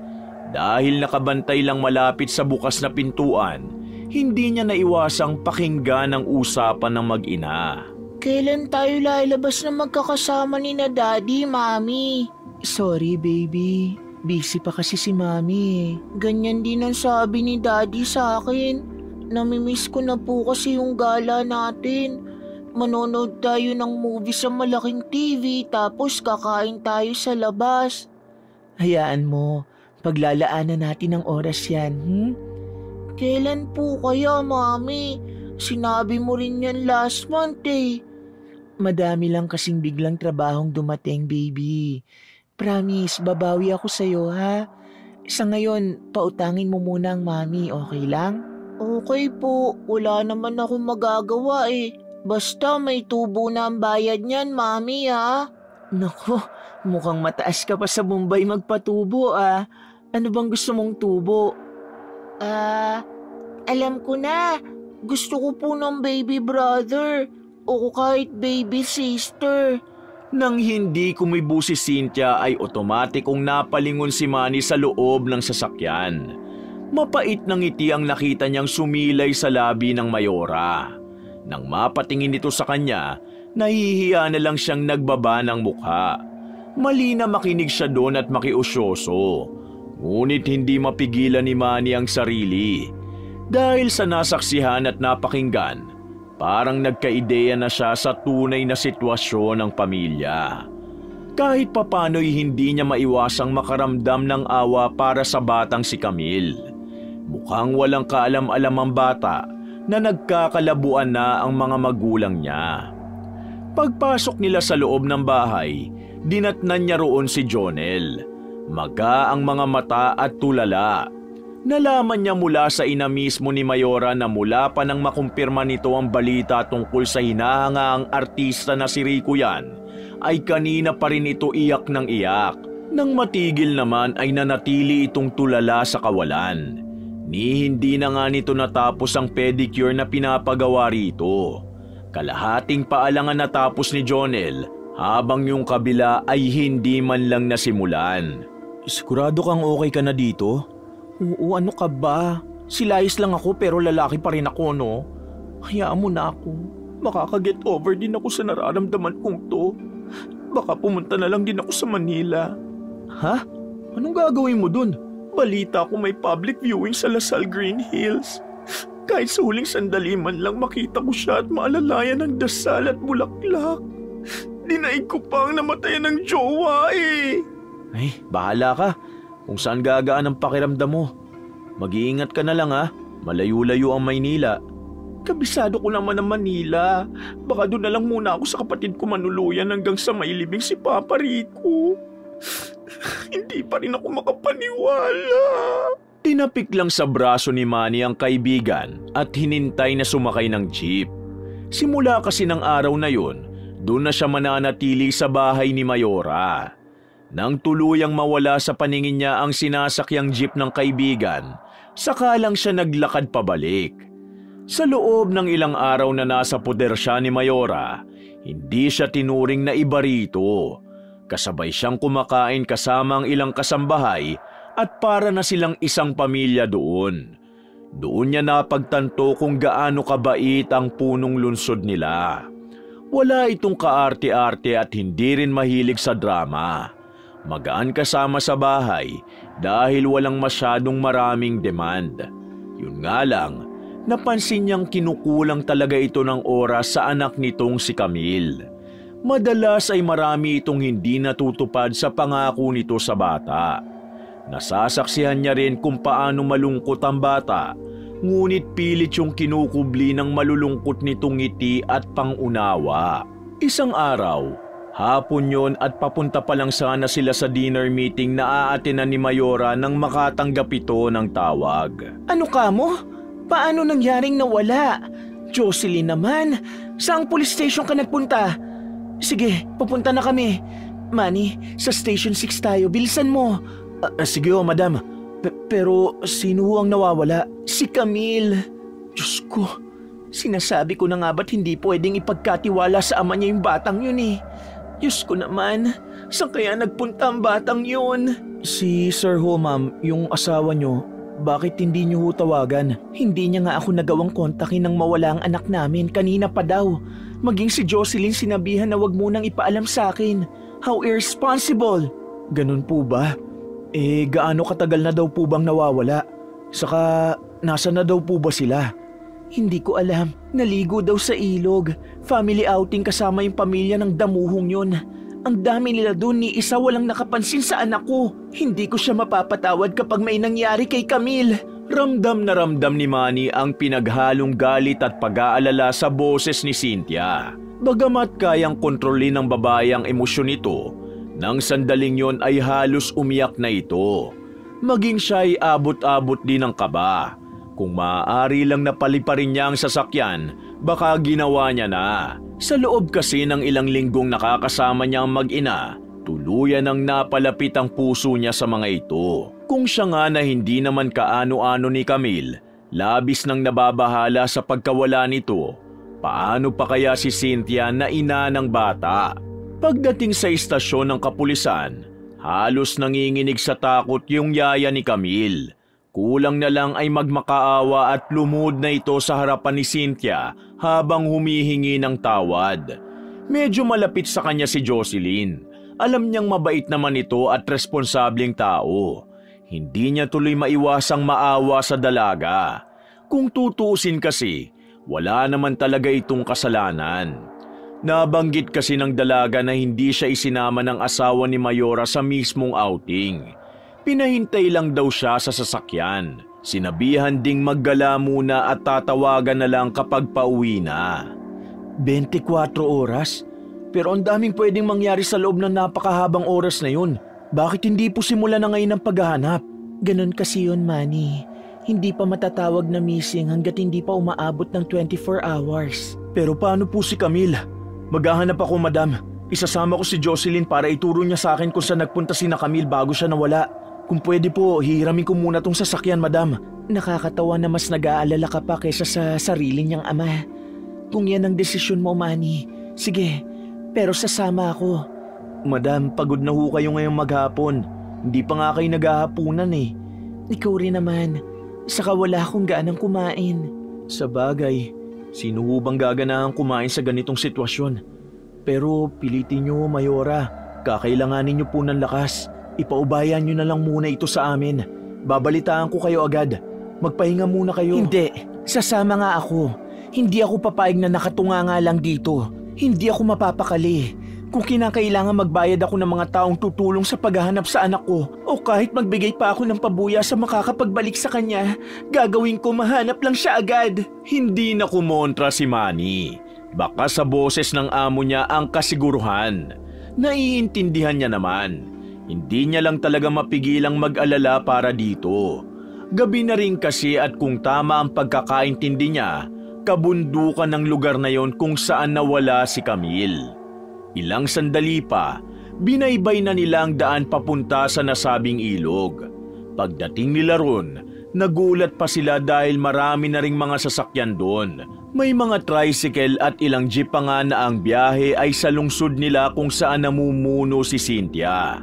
Dahil nakabantay lang malapit sa bukas na pintuan, hindi niya naiwasang pakinggan ang usapan ng mag-ina. Kailan tayo lalabas na magkakasama ni na Daddy, Mami? Sorry, baby. Busy pa kasi si Mami. Ganyan din ang sabi ni Daddy sa akin. Namimiss ko na po kasi yung gala natin. Manonood tayo ng movie sa malaking TV tapos kakain tayo sa labas. Hayaan mo, paglalaanan natin ng oras yan, Kailan po kaya, Mami? Sinabi mo rin yan last month eh. Madami lang kasing biglang trabahong dumating, baby. Promise, babawi ako sa'yo, ha? Sa ngayon, pautangin mo muna ang Mami, okay lang? Okay po, wala naman akong magagawa eh. Basta may tubo na ang bayad niyan, Mami, ha? Nako, mukhang mataas ka pa sa Mumbai magpatubo, ah. Ano bang gusto mong tubo? Alam ko na. Gusto ko po ng baby brother o kahit baby sister. Nang hindi kumibo si Cynthia ay otomatikong napalingon si Manny sa loob ng sasakyan. Mapait ng ngiti ang nakita niyang sumilay sa labi ng Mayora. Nang mapatingin ito sa kanya, nahihiya na lang siyang nagbaba ng mukha. Mali na makinig siya doon at makiusyoso. Ngunit hindi mapigilan ni Manny ang sarili. Dahil sa nasaksihan at napakinggan, parang nagkaideya na siya sa tunay na sitwasyon ng pamilya. Kahit papano'y hindi niya maiwasang makaramdam ng awa para sa batang si Camille. Mukhang walang kaalam-alam ang bata na nagkakalabuan na ang mga magulang niya. Pagpasok nila sa loob ng bahay, dinatnan niya roon si Jonel. Maga ang mga mata at tulala. Nalaman niya mula sa ina mismo ni Mayora na mula pa nang makumpirma nito ang balita tungkol sa hinahangaang artista na si Rico yan, ay kanina pa rin ito iyak ng iyak. Nang matigil naman ay nanatili itong tulala sa kawalan. Ni hindi na nga nito natapos ang pedicure na pinapagawa rito. Kalahating paalangan natapos ni Jonel habang yung kabila ay hindi man lang nasimulan. Sigurado kang okay ka na dito? Oo, ano ka ba? Silayas lang ako pero lalaki pa rin ako, no? Hayaan mo na ako. Makaka-get over din ako sa nararamdaman kong to. Baka pumunta na lang din ako sa Manila. Ha? Anong gagawin mo dun? Balita ko may public viewing sa Lasal Green Hills. Kahit sa huling sandali man lang makita ko siya at maalalayan ng dasal at bulaklak. Dinaig ko pang namatayan ng jowa eh. Ay, bahala ka. Kung saan gagaan ang pakiramdam mo. Mag-iingat ka na lang ha. Malayo-layo ang Maynila. Kabisado ko naman ang Manila. Baka doon na lang muna ako sa kapatid ko manuluyan hanggang sa mailibing si Papa Rico. Hindi pa rin ako makapaniwala. Tinapik lang sa braso ni Manny ang kaibigan at hinintay na sumakay ng jeep. Simula kasi ng araw na yun, doon na siya mananatili sa bahay ni Mayora. Nang tuluyang mawala sa paningin niya ang sinasakyang jeep ng kaibigan, saka lang siya naglakad pabalik. Sa loob ng ilang araw na nasa poder siya ni Mayora, hindi siya tinuring na iba rito. Kasabay siyang kumakain kasama ang ilang kasambahay at para na silang isang pamilya doon. Doon niya napagtanto kung gaano kabait ang punong lungsod nila. Wala itong kaarte-arte at hindi rin mahilig sa drama. Magaan kasama sa bahay dahil walang masyadong maraming demand. Yun nga lang, napansin niyang kinukulang talaga ito ng oras sa anak nitong si Camille. Madalas ay marami itong hindi natutupad sa pangako nito sa bata. Nasasaksihan niya rin kung paano malungkot ang bata, ngunit pilit yung kinukubli ng malulungkot nitong ngiti at pangunawa. Isang araw, hapon yon at papunta pa lang sana sila sa dinner meeting na aatinan ni Mayora nang makatanggap ito ng tawag. Ano ka mo? Paano nangyaring nawala? Jocelyn naman, saang police station ka nagpunta? Sige, pupunta na kami. Manny, sa Station 6 tayo, bilisan mo. Sige madam. Pero sino ang nawawala? Si Camille. Diyos ko, Sinasabi ko na nga ba't hindi pwedeng ipagkatiwala sa ama niya yung batang yun eh. Diyos ko naman, saan kaya nagpunta ang batang yun? Si Sir ho, ma'am, yung asawa niyo, bakit hindi niyo ho tawagan? Hindi niya nga ako nagawang kontakin nang mawala ang anak namin, kanina pa daw. Maging si Jocelyn sinabihan na wag munang ipaalam sa akin. How irresponsible! Ganun po ba? Gaano katagal na daw po bang nawawala? Saka, nasa na daw po ba sila? Hindi ko alam. Naligo daw sa ilog. Family outing kasama yung pamilya ng damuhong yun. Ang dami nila doon, ni isa walang nakapansin sa anak ko. Hindi ko siya mapapatawad kapag may nangyari kay Camille. Ramdam na ramdam ni Manny ang pinaghalong galit at pag-aalala sa boses ni Cynthia. Bagamat kayang kontrolin ng babae ang emosyon nito, nang sandaling yon ay halos umiyak na ito. Maging siya ay abot-abot din ng kaba. Kung maaari lang napaliparin niya ang sasakyan, baka ginawa niya na. Sa loob kasi ng ilang linggong nakakasama niya ang mag-ina, tuluyan ang napalapit ang puso niya sa mga ito. Kung siya nga na hindi naman kaano-ano ni Camille, labis nang nababahala sa pagkawala nito, paano pa kaya si Cynthia na ina ng bata? Pagdating sa istasyon ng kapulisan, halos nanginginig sa takot yung yaya ni Camille. Kulang na lang ay magmakaawa at lumod na ito sa harapan ni Cynthia habang humihingi ng tawad. Medyo malapit sa kanya si Jocelyn. Alam niyang mabait naman ito at responsableng tao. Hindi niya tuloy maiwasang maawa sa dalaga. Kung tutuusin kasi, wala naman talaga itong kasalanan. Nabanggit kasi ng dalaga na hindi siya isinama ng asawa ni Mayora sa mismong outing. Pinahintay lang daw siya sa sasakyan. Sinabihan ding maggala muna at tatawagan na lang kapag pauwi na. 24 oras? Pero ang daming pwedeng mangyari sa loob ng napakahabang oras na yun. Bakit hindi po simula na ngayon ang paghahanap? Ganon kasi yun, Manny. Hindi pa matatawag na missing hanggat hindi pa umaabot ng 24 hours. Pero paano po si Camille? Maghahanap ako, madam. Isasama ko si Jocelyn para ituro niya sa akin kung saan nagpunta si na Camille bago siya nawala. Kung pwede po, hihiramin ko muna tong sasakyan, madam. Nakakatawa na mas nag-aalala ka pa kaysa sa sarili niyang ama. Kung yan ang desisyon mo, Manny, sige, pero sasama ako. Madam, pagod na ho kayo ngayong maghapon. Hindi pa nga kayo naghahapunan eh. Ikaw rin naman. Saka wala akong ganang kumain. Sa bagay, sino ho bang gaganahang kumain sa ganitong sitwasyon? Pero pilitin niyo, Mayora. Kakailanganin niyo po ng lakas. Ipaubayan niyo na lang muna ito sa amin. Babalitaan ko kayo agad. Magpahinga muna kayo. Hindi, sasama nga ako. Hindi ako papayag na nakatunga nga lang dito. Hindi ako mapapakali. Kung kinakailangan magbayad ako ng mga taong tutulong sa paghahanap sa anak ko o kahit magbigay pa ako ng pabuya sa makakapagbalik sa kanya, gagawin ko mahanap lang siya agad. Hindi na kumontra si Manny. Baka sa boses ng amo niya ang kasiguruhan. Naiintindihan niya naman. Hindi niya lang talaga mapigilang mag-alala para dito. Gabi na rin kasi at kung tama ang pagkakaintindi niya, kabundukan ng lugar na yon kung saan nawala si Camille. Ilang sandali pa, binaybay na nila ang daan papunta sa nasabing ilog. Pagdating nila ron, nagulat pa sila dahil marami na ring mga sasakyan doon. May mga tricycle at ilang jeep pa nga na ang biyahe ay sa lungsod nila kung saan namumuno si Cynthia.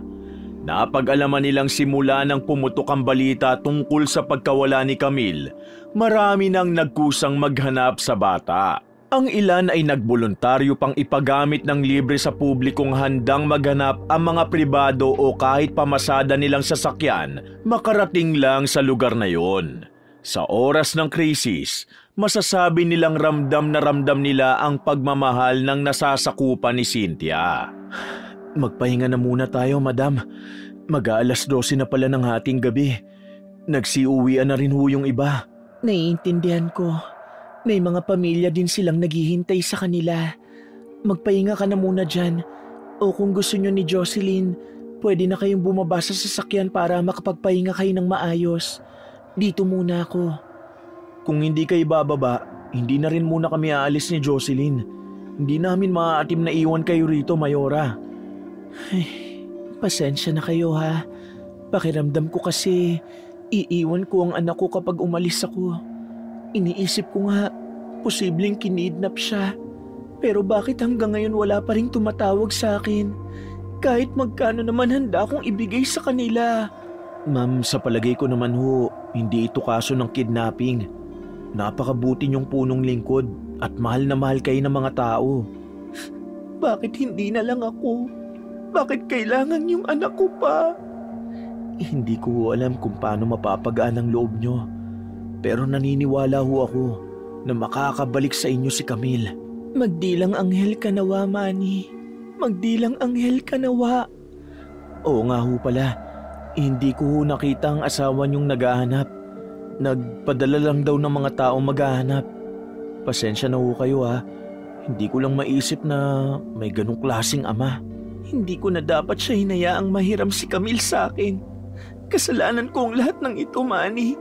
Napag-alaman nilang simula nang pumutok ang balita tungkol sa pagkawala ni Camille, marami nang nagkusang maghanap sa bata. Ang ilan ay nagboluntaryo pang ipagamit ng libre sa publikong handang maghanap ang mga pribado o kahit pamasada nilang sasakyan makarating lang sa lugar na yon. Sa oras ng krisis, masasabi nilang ramdam na ramdam nila ang pagmamahal ng nasasakupan ni Cynthia. Magpahinga na muna tayo, madam. Mag-aalas 12 na pala ng hating gabi. Nagsiuwian na rin ho yung iba. Naiintindihan ko. May mga pamilya din silang naghihintay sa kanila. Magpahinga ka na muna dyan. O kung gusto nyo ni Jocelyn, pwede na kayong bumaba sa sasakyan para makapagpahinga kayo ng maayos. Dito muna ako. Kung hindi kayo bababa, hindi na rin muna kami aalis ni Jocelyn. Hindi namin maaatim na iwan kayo rito, Mayora. Ay, pasensya na kayo ha. Pakiramdam ko kasi iiwan ko ang anak ko kapag umalis ako. Iniisip ko nga, posibleng kinidnap siya. Pero bakit hanggang ngayon wala pa ring tumatawag sa akin? Kahit magkano naman handa akong ibigay sa kanila. Ma'am, sa palagay ko naman ho, hindi ito kaso ng kidnapping. Napakabuti niyong punong lingkod at mahal na mahal kayo ng mga tao. Bakit hindi na lang ako? Bakit kailangan yung anak ko pa? Hindi ko alam kung paano mapapagaan ang loob niyo. Pero naniniwala ho ako na makakabalik sa inyo si Camille. Magdilang anghel ka nawa, Manny. Magdilang anghel ka nawa. Oo nga ho pala, hindi ko ho nakita ang asawa niyong naghahanap. Nagpadala lang daw ng mga tao maghahanap. Pasensya na ho kayo ha. Hindi ko lang maisip na may ganong klaseng ama. Hindi ko na dapat siya hinayaang mahiram si Camille sa akin. Kasalanan ko ang lahat ng ito, Manny.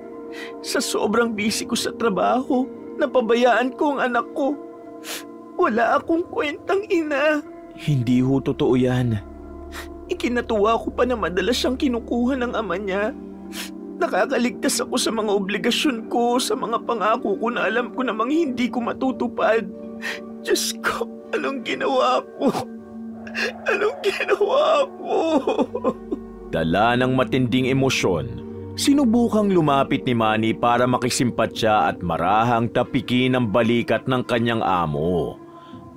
Sa sobrang busy ko sa trabaho, napabayaan ko ang anak ko. Wala akong kwentang ina. Hindi ho totoo yan. Ikinatuwa ko pa na madalas siyang kinukuha ng ama niya. Nakakaligtas ako sa mga obligasyon ko, sa mga pangako ko na alam ko namang hindi ko matutupad. Diyos ko, anong ginawa ko? Anong ginawa ko? Dala ng matinding emosyon, sinubukang lumapit ni Manny para makisimpatya at marahang tapikin ang balikat ng kanyang amo.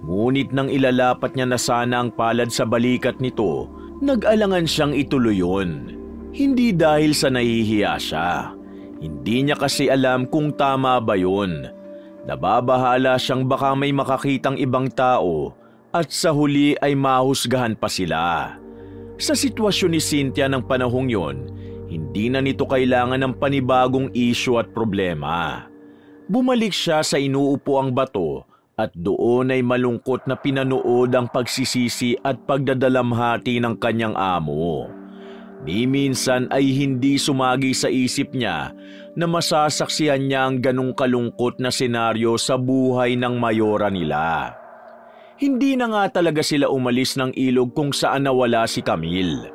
Ngunit nang ilalapat niya na sana ang palad sa balikat nito, nag-alangan siyang ituloy yun. Hindi dahil sa nahihiya siya. Hindi niya kasi alam kung tama ba yun. Nababahala siyang baka may makakitang ibang tao at sa huli ay mahusgahan pa sila. Sa sitwasyon ni Cynthia ng panahong yon, hindi na nito kailangan ng panibagong issue at problema. Bumalik siya sa inuupuang bato at doon ay malungkot na pinanood ang pagsisisi at pagdadalamhati ng kanyang amo. Ni minsan ay hindi sumagi sa isip niya na masasaksihan niya ang ganong kalungkot na senaryo sa buhay ng mayora nila. Hindi na nga talaga sila umalis ng ilog kung saan nawala si Camille.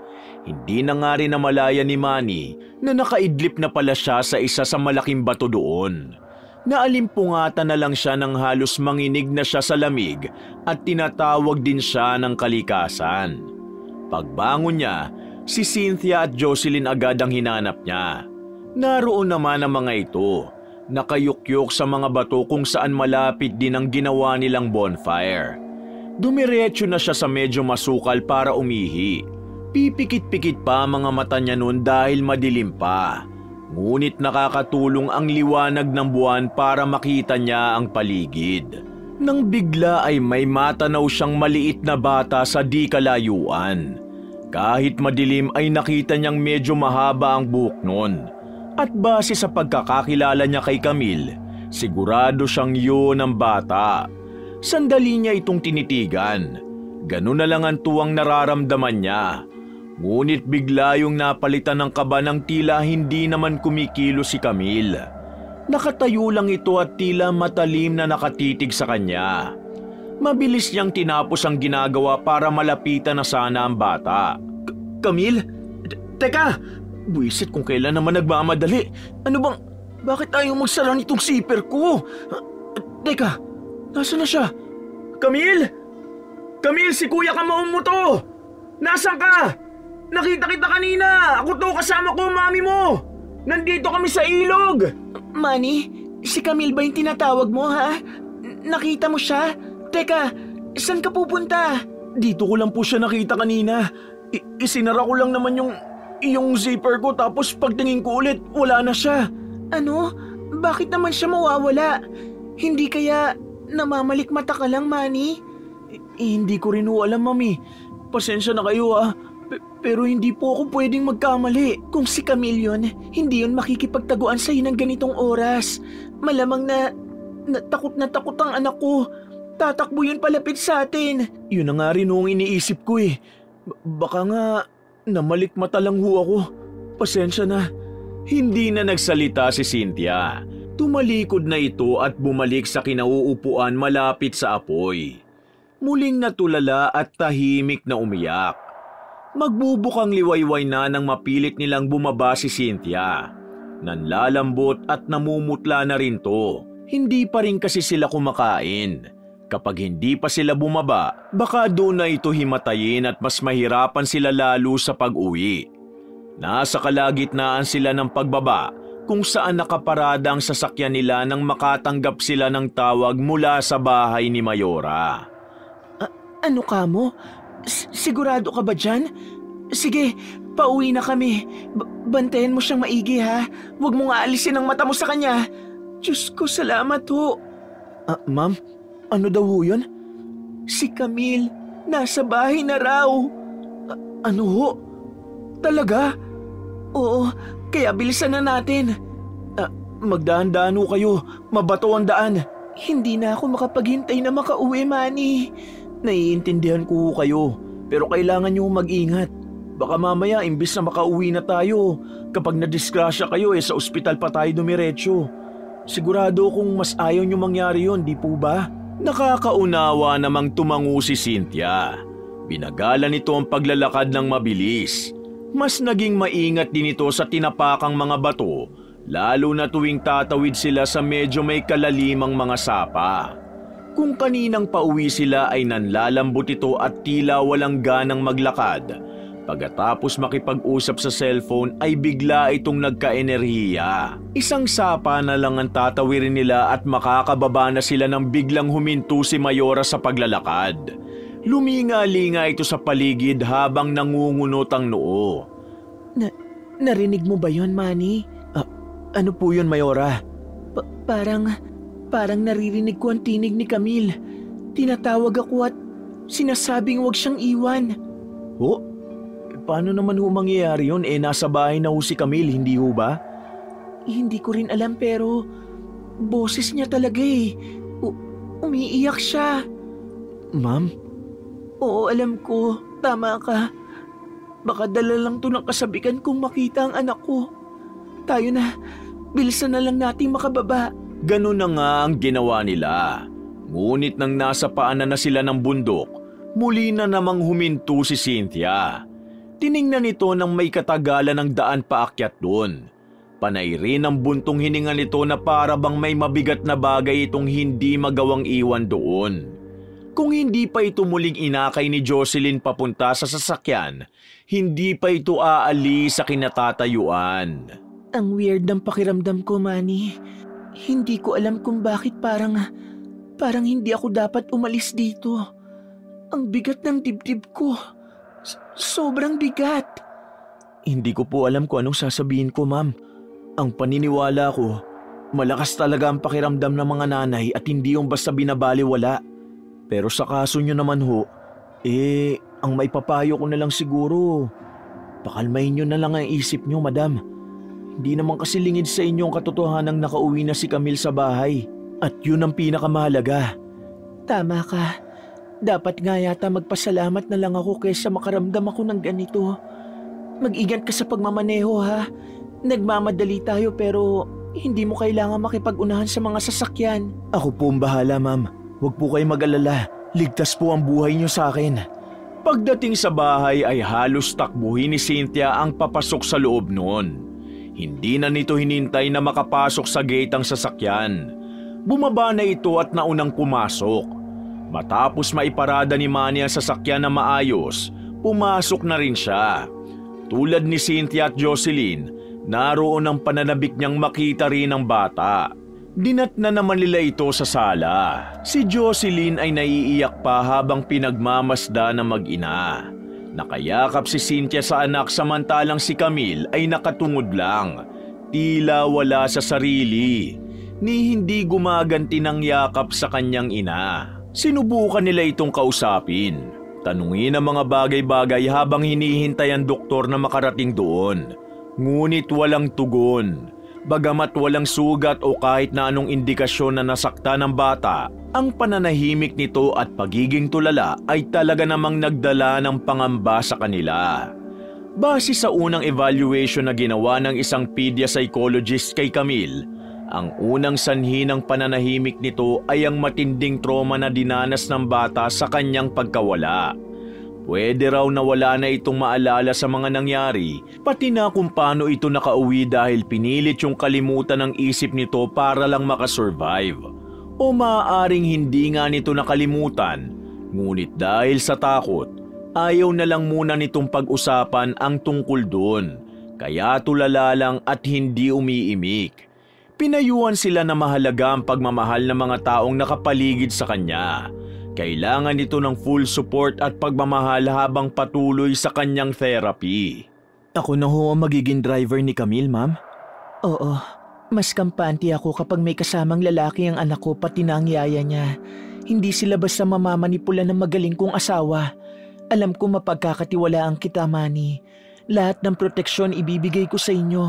Hindi na nga rin namalaya ni Manny na nakaidlip na pala siya sa isa sa malaking bato doon. Naalimpungatan na lang siya nang halos manginig na siya sa lamig at tinatawag din siya ng kalikasan. Pagbangon niya, si Cynthia at Jocelyn agad ang hinanap niya. Naroon naman ang mga ito, nakayukyok sa mga bato kung saan malapit din ang ginawa nilang bonfire. Dumiretso na siya sa medyo masukal para umihi. Pipikit-pikit pa ang mga mata niya noon dahil madilim pa. Ngunit nakakatulong ang liwanag ng buwan para makita niya ang paligid. Nang bigla ay may matanaw siyang maliit na bata sa di kalayuan. Kahit madilim ay nakita niyang medyo mahaba ang buhok noon. At base sa pagkakakilala niya kay Camille, sigurado siyang yun ang bata. Sandali niya itong tinitigan. Ganun na lang ang tuwang nararamdaman niya. Ngunit bigla yung napalitan ng kaba ng tila hindi naman kumikilo si Camille. Nakatayo lang ito at tila matalim na nakatitig sa kanya. Mabilis niyang tinapos ang ginagawa para malapitan na sana ang bata. Camille? Teka! Buisit kung kailan naman nagmamadali. Ano bang... Bakit ayaw magsara nitong zipper ko? Teka! Nasaan na siya? Camille? Camille, si Kuya Kamaon mo to! Nasaan ka? Nakita kita kanina! Ako to, kasama ko, mami mo! Nandito kami sa ilog! Manny, si Camille ba yung tinatawag mo, ha? Nakita mo siya? Teka, saan ka pupunta? Dito ko lang po siya nakita kanina. Isinara ko lang naman yung zipper ko tapos pagtingin ko ulit, wala na siya. Ano? Bakit naman siya mawawala? Hindi kaya namamalikmata ka lang, Manny? Hindi ko rin alam, Mami. Pasensya na kayo pero hindi po ako pwedeng magkamali. Kung si Camille yun, hindi yun makikipagtaguan sa'yo ng ganitong oras. Malamang na takot ang anak ko. Tatakbo yun palapit sa atin. Yun na nga rin ang iniisip ko eh. Baka nga namalikmata lang ho ako. Pasensya na. Hindi na nagsalita si Cynthia. Tumalikod na ito at bumalik sa kinauupuan malapit sa apoy. Muling natulala at tahimik na umiyak. Magbubukang liwayway na nang mapilit nilang bumaba si Cynthia. Nanlalambot at namumutla na rin to. Hindi pa rin kasi sila kumakain. Kapag hindi pa sila bumaba, baka doon na ito himatayin at mas mahirapan sila lalo sa pag-uwi. Nasa kalagitnaan sila ng pagbaba kung saan nakaparada ang sasakyan nila nang makatanggap sila ng tawag mula sa bahay ni Mayora. Ano ka mo? Sigurado ka ba dyan? Sige, pauwi na kami. Bantayan mo siyang maigi ha. Huwag mo nga alisin ang mata mo sa kanya. Diyos ko, salamat ho. Ma'am, ano daw ho yun? Si Camille, nasa bahay na raw. Ano ho? Talaga? Oo, kaya bilisan na natin. Magdaan-daan ho kayo, mabato ang daan. Hindi na ako makapaghintay na makauwi, Manny. Naiintindihan ko ho kayo, pero kailangan nyo mag-ingat. Baka mamaya imbis na makauwi na tayo, kapag nadisgrasya kayo sa ospital pa tayo dumiretso. Sigurado kung mas ayaw nyo mangyari yon, di po ba? Nakakaunawa namang tumango si Cynthia. Binagala nito ang paglalakad ng mabilis. Mas naging maingat din ito sa tinapakang mga bato, lalo na tuwing tatawid sila sa medyo may kalalimang mga sapa. Kung kaninang pauwi sila ay nanlalambot ito at tila walang ganang maglakad. Pagkatapos makipag-usap sa cellphone ay bigla itong nagka-enerhiya. Isang sapa na lang ang tatawirin nila at makakababa na sila nang biglang huminto si Mayora sa paglalakad. Luminga-linga ito sa paligid habang nangungunot ang noo. Narinig mo ba yon, Manny? Ano po yun, Mayora? Parang naririnig ko ang tinig ni Camille. Tinatawag ako at sinasabing huwag siyang iwan. Oh? Paano naman ho mangyayari yun? Nasa bahay na ho si Camille, hindi ho ba? Hindi ko rin alam pero boses niya talaga umiiyak siya. Ma'am? Oo, alam ko. Tama ka. Baka dala lang to ng kasabikan kung makita ang anak ko. Tayo na. Bilisan na lang nating makababa. Ganun na nga ang ginawa nila. Ngunit nang nasa paanan na sila ng bundok, muli na namang huminto si Cynthia. Tiningnan nito nang may katagalan ng daan paakyat doon. Panay rin ang buntong hininga nito na para bang may mabigat na bagay itong hindi magawang iwan doon. Kung hindi pa ito muling inakay ni Jocelyn papunta sa sasakyan, hindi pa ito aalis sa kinatatayuan. Ang weird ng pakiramdam ko, Manny. Hindi ko alam kung bakit parang hindi ako dapat umalis dito. Ang bigat ng dibdib ko. Sobrang bigat. Hindi ko po alam kung anong sasabihin ko, ma'am. Ang paniniwala ko, malakas talaga ang pakiramdam ng mga nanay at hindi yung basta binabaliwala. Pero sa kaso nyo naman ho, ang maipapayo ko na lang siguro, pakalmahin nyo na lang ang isip nyo, madam. Hindi naman kasi lingid sa inyo ang katotohanang nakauwi na si Camille sa bahay. At yun ang pinakamahalaga. Tama ka. Dapat nga yata magpasalamat na lang ako kaysa makaramdam ako ng ganito. Mag-ingat ka sa pagmamaneho ha. Nagmamadali tayo pero hindi mo kailangan makipag-unahan sa mga sasakyan. Ako po ang bahala, ma'am. Huwag po kayo mag-alala. Ligtas po ang buhay niyo sa akin. Pagdating sa bahay ay halos takbuhin ni Cynthia ang papasok sa loob noon. Hindi na nito hinintay na makapasok sa gate ang sasakyan. Bumaba na ito at naunang pumasok. Matapos maiparada ni Manny ang sasakyan na maayos, pumasok na rin siya. Tulad ni Cynthia at Jocelyn, naroon ang pananabik niyang makita rin ang bata. Dinat na naman nila ito sa sala. Si Jocelyn ay naiiyak pa habang pinagmamasda ng mag-ina. Nakayakap si Cynthia sa anak samantalang si Camille ay nakatungod lang. Tila wala sa sarili, ni hindi gumaganti ng yakap sa kanyang ina. Sinubukan nila itong kausapin. Tanungin ang mga bagay-bagay habang hinihintay ang doktor na makarating doon. Ngunit walang tugon. Bagamat walang sugat o kahit na anong indikasyon na nasakta ng bata, ang pananahimik nito at pagiging tulala ay talaga namang nagdala ng pangamba sa kanila. Base sa unang evaluation na ginawa ng isang pedia psychologist kay Camille, ang unang sanhi ng pananahimik nito ay ang matinding trauma na dinanas ng bata sa kanyang pagkawala. Pwede raw na wala na itong maalala sa mga nangyari, pati na kung paano ito nakauwi dahil pinilit yung kalimutan ng isip nito para lang makasurvive. O maaaring hindi nga nito nakalimutan, ngunit dahil sa takot, ayaw na lang muna nitong pag-usapan ang tungkol doon, kaya tulala lang at hindi umiimik. Pinayuhan sila na mahalaga ang pagmamahal ng mga taong nakapaligid sa kanya. Kailangan nito ng full support at pagmamahal habang patuloy sa kanyang therapy. Ako na ho ang magiging driver ni Camille, ma'am? Oo, mas kampante ako kapag may kasamang lalaki ang anak ko pati na ang yaya niya. Hindi sila basta mamamanipula ng magaling kong asawa. Alam ko mapagkakatiwalaan kita, Manny. Lahat ng proteksyon ibibigay ko sa inyo.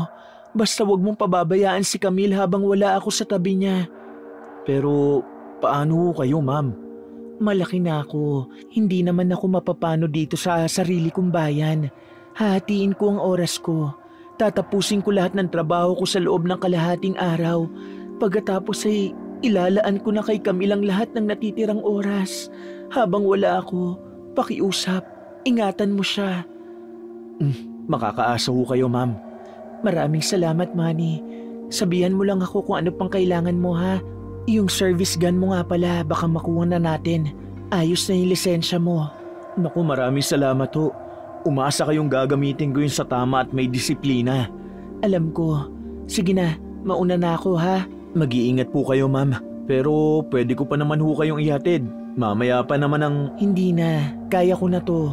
Basta wag mong pababayaan si Camille habang wala ako sa tabi niya. Pero paano kayo, ma'am? Malaki na ako. Hindi naman ako mapapano dito sa sarili kong bayan. Hahatiin ko ang oras ko. Tatapusin ko lahat ng trabaho ko sa loob ng kalahating araw. Pagkatapos ay ilalaan ko na kay Camille ang lahat ng natitirang oras. Habang wala ako, pakiusap, ingatan mo siya. Makakaasa ho kayo, ma'am. Maraming salamat, Manny. Sabihan mo lang ako kung ano pang kailangan mo, ha? Yung service gun mo nga pala, baka makuha na natin. Ayos na yung lisensya mo. Naku, maraming salamat ho. Umasa kayong gagamitin ko yun sa tama at may disiplina. Alam ko. Sige na, mauna na ako, ha? Mag-iingat po kayo, ma'am. Pero pwede ko pa naman ho kayong ihatid. Mamaya pa naman ang... Hindi na, kaya ko na to.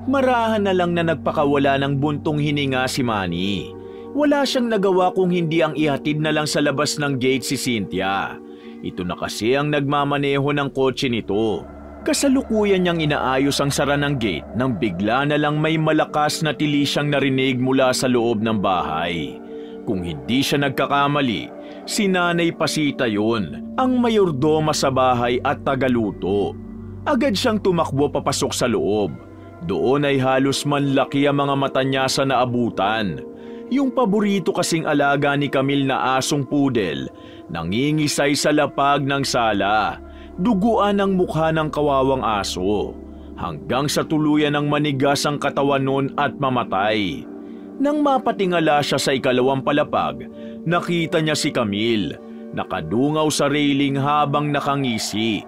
Marahan na lang na nagpakawala ng buntong hininga si Manny. Wala siyang nagawa kung hindi ang ihatid na lang sa labas ng gate si Cynthia. Ito na kasi ang nagmamaneho ng kotse nito. Kasalukuyan niyang inaayos ang sara ng gate nang bigla na lang may malakas na tili siyang narinig mula sa loob ng bahay. Kung hindi siya nagkakamali, si Nanay Pasita yun, ang mayordoma sa bahay at tagaluto. Agad siyang tumakbo papasok sa loob. Doon ay halos manlaki ang mga mata niya sa naabutan. Yung paborito kasing alaga ni Camille na asong poodle, nangingisay sa lapag ng sala, duguan ang mukha ng kawawang aso, hanggang sa tuluyan ng manigas ang katawan nun at mamatay. Nang mapatingala siya sa ikalawang palapag, nakita niya si Camille, nakadungaw sa railing habang nakangisi.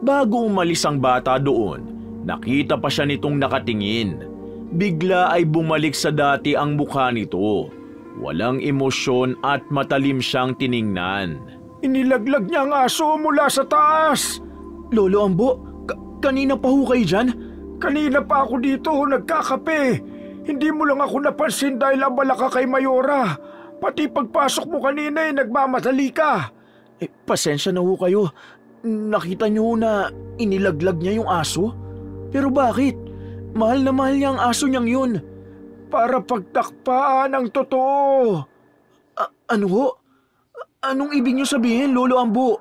Bago umalis ang bata doon, nakita pa siya nitong nakatingin. Bigla ay bumalik sa dati ang mukha nito. Walang emosyon at matalim siyang tiningnan. Inilaglag niya ang aso mula sa taas. Lolo Ambo, kanina pa ho kayo dyan? Kanina pa ako dito nagkakape. Hindi mo lang ako napansin dahil abala ka kay Mayora. Pati pagpasok mo kanina ay nagmamadali ka. Pasensya na ho kayo. Nakita niyo na inilaglag niya yung aso? Pero bakit? Mahal na mahal niya ang aso niyang yun. Para pagtakpaan ang totoo. Ano ho? Anong ibig niyo sabihin, Lolo Ambo?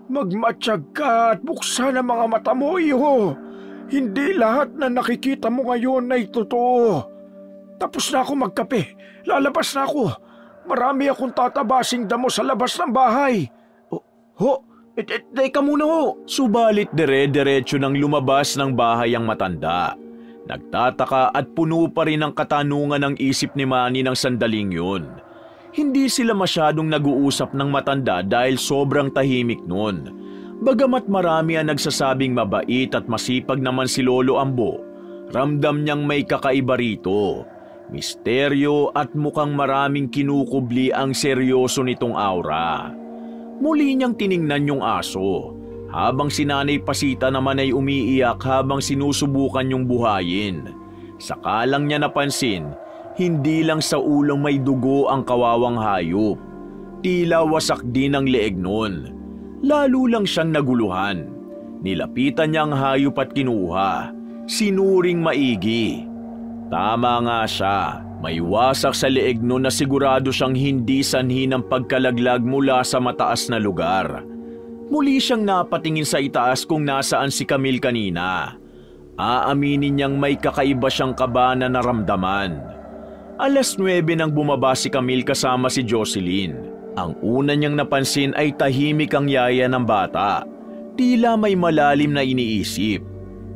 Magmatsyag ka at buksan ang mga mata mo, iho. Hindi lahat na nakikita mo ngayon ay totoo. Tapos na ako magkape. Lalabas na ako. Marami akong tatabasing damo sa labas ng bahay. Teka muna ho. Subalit dire-diretso nang lumabas ng bahay ang matanda. Nagtataka at puno pa rin ang katanungan ng isip ni Manny ng sandaling yun. Hindi sila masyadong nag-uusap ng matanda dahil sobrang tahimik nun. Bagamat marami ang nagsasabing mabait at masipag naman si Lolo Ambo, ramdam niyang may kakaiba rito. Misteryo at mukhang maraming kinukubli ang seryoso nitong aura. Muli niyang tiningnan yung aso, habang si Nanay Pasita naman ay umiiyak habang sinusubukan yung buhayin. Saka lang niya napansin, hindi lang sa ulong may dugo ang kawawang hayop. Tila wasak din ang leeg nun. Lalo lang siyang naguluhan. Nilapitan niya ang hayop at kinuha. Sinuring maigi. Tama nga siya. May wasak sa leeg nun na sigurado siyang hindi sanhi ng pagkalaglag mula sa mataas na lugar. Muli siyang napatingin sa itaas kung nasaan si Camille kanina. Aaminin niyang may kakaiba siyang kaba na naramdaman. 9:00 nang bumaba si Camille kasama si Jocelyn. Ang una niyang napansin ay tahimik ang yaya ng bata. Tila may malalim na iniisip.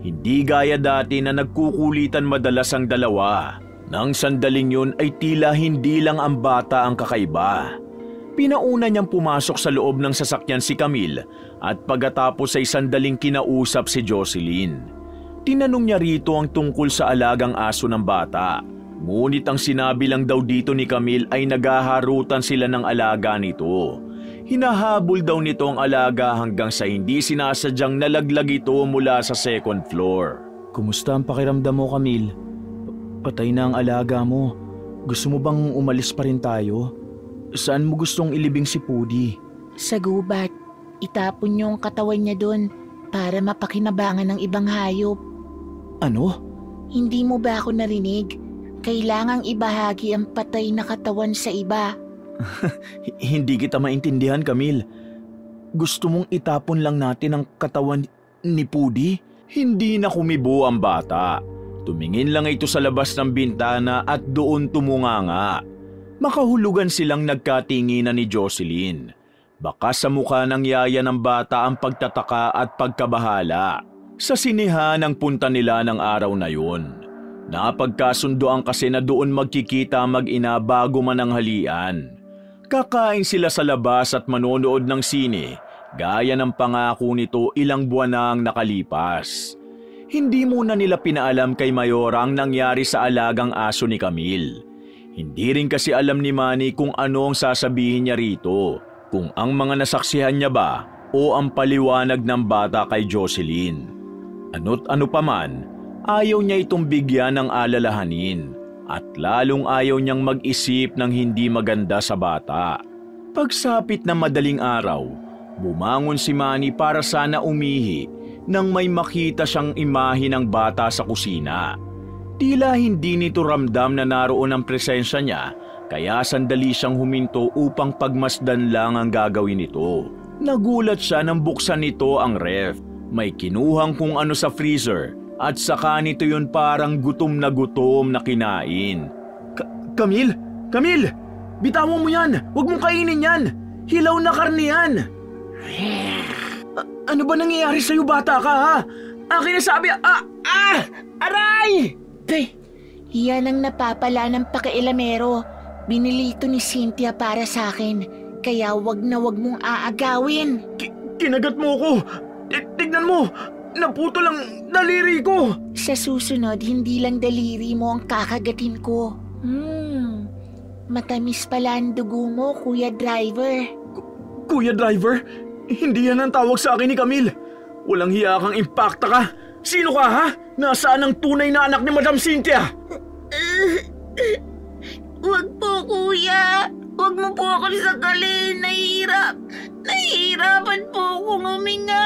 Hindi gaya dati na nagkukulitan madalas ang dalawa. Nang sandaling yun ay tila hindi lang ang bata ang kakaiba. Pinauna niyang pumasok sa loob ng sasakyan si Camille at pagkatapos ay sandaling kinausap si Jocelyn. Tinanong niya rito ang tungkol sa alagang aso ng bata. Ngunit ang sinabi lang daw dito ni Camille ay naghaharutan sila ng alaga nito. Hinahabol daw nito ang alaga hanggang sa hindi sinasadyang nalaglag ito mula sa second floor. Kumusta ang pakiramdam mo, Camille? Patay na ang alaga mo. Gusto mo bang umalis pa rin tayo? Saan mo gustong ilibing si Pudi? Sa gubat. Itapon niyo ang katawan niya doon para mapakinabangan ng ibang hayop. Ano? Hindi mo ba ako narinig? Kailangang ibahagi ang patay na katawan sa iba. Hindi kita maintindihan, Camille. Gusto mong itapon lang natin ang katawan ni Pudi? Hindi na kumibo ang bata. Tumingin lang ito sa labas ng bintana at doon tumunganga. Makahulugan silang nagkatinginan ni Jocelyn. Baka sa mukha ng yaya ng bata ang pagtataka at pagkabahala. Sa sinehan ang punta nila ng araw na yun. Napagkasundoan kasi na doon magkikita mag-ina bago man ang halian. Kakain sila sa labas at manonood ng sine, gaya ng pangako nito ilang buwan na ang nakalipas. Hindi muna nila pinaalam kay Mayora ang nangyari sa alagang aso ni Camille. Hindi rin kasi alam ni Manny kung ano ang sasabihin niya rito, kung ang mga nasaksihan niya ba o ang paliwanag ng bata kay Jocelyn. Ano't ano pa man, ayaw niya itong bigyan ng alalahanin at lalong ayaw niyang mag-isip ng hindi maganda sa bata. Pagsapit ng madaling araw, bumangon si Manny para sana umihi nang may makita siyang imahe ng bata sa kusina. Tila hindi nito ramdam na naroon ang presensya niya, kaya sandali siyang huminto upang pagmasdan lang ang gagawin nito. Nagulat siya nang buksan nito ang ref. May kinuhang kung ano sa freezer at saka nito yun parang gutom na kinain. Camille! Camille! Bitawan mo yan! Huwag mong kainin yan! Hilaw na karne yan! Ano ba nangyayari sa'yo, bata ka, ha? Akin na sabi, aray! Yan ang napapala ng pakailamero. Binili ito ni Cynthia para sa akin, kaya wag na wag mong aagawin. Kinagat mo ko! Tignan mo! Naputo lang daliri ko! Sa susunod, hindi lang daliri mo ang kakagatin ko. Matamis pala ang dugo mo, Kuya Driver. Kuya Driver? Hindi yan ang tawag sa akin ni Camille. Walang hiya kang impacta ka. Sino ka, ha? Nasaan ang tunay na anak ni Madam Cynthia? Wag po, Kuya. Wag mo po ako sakalin. Nahihirapan po akong huminga.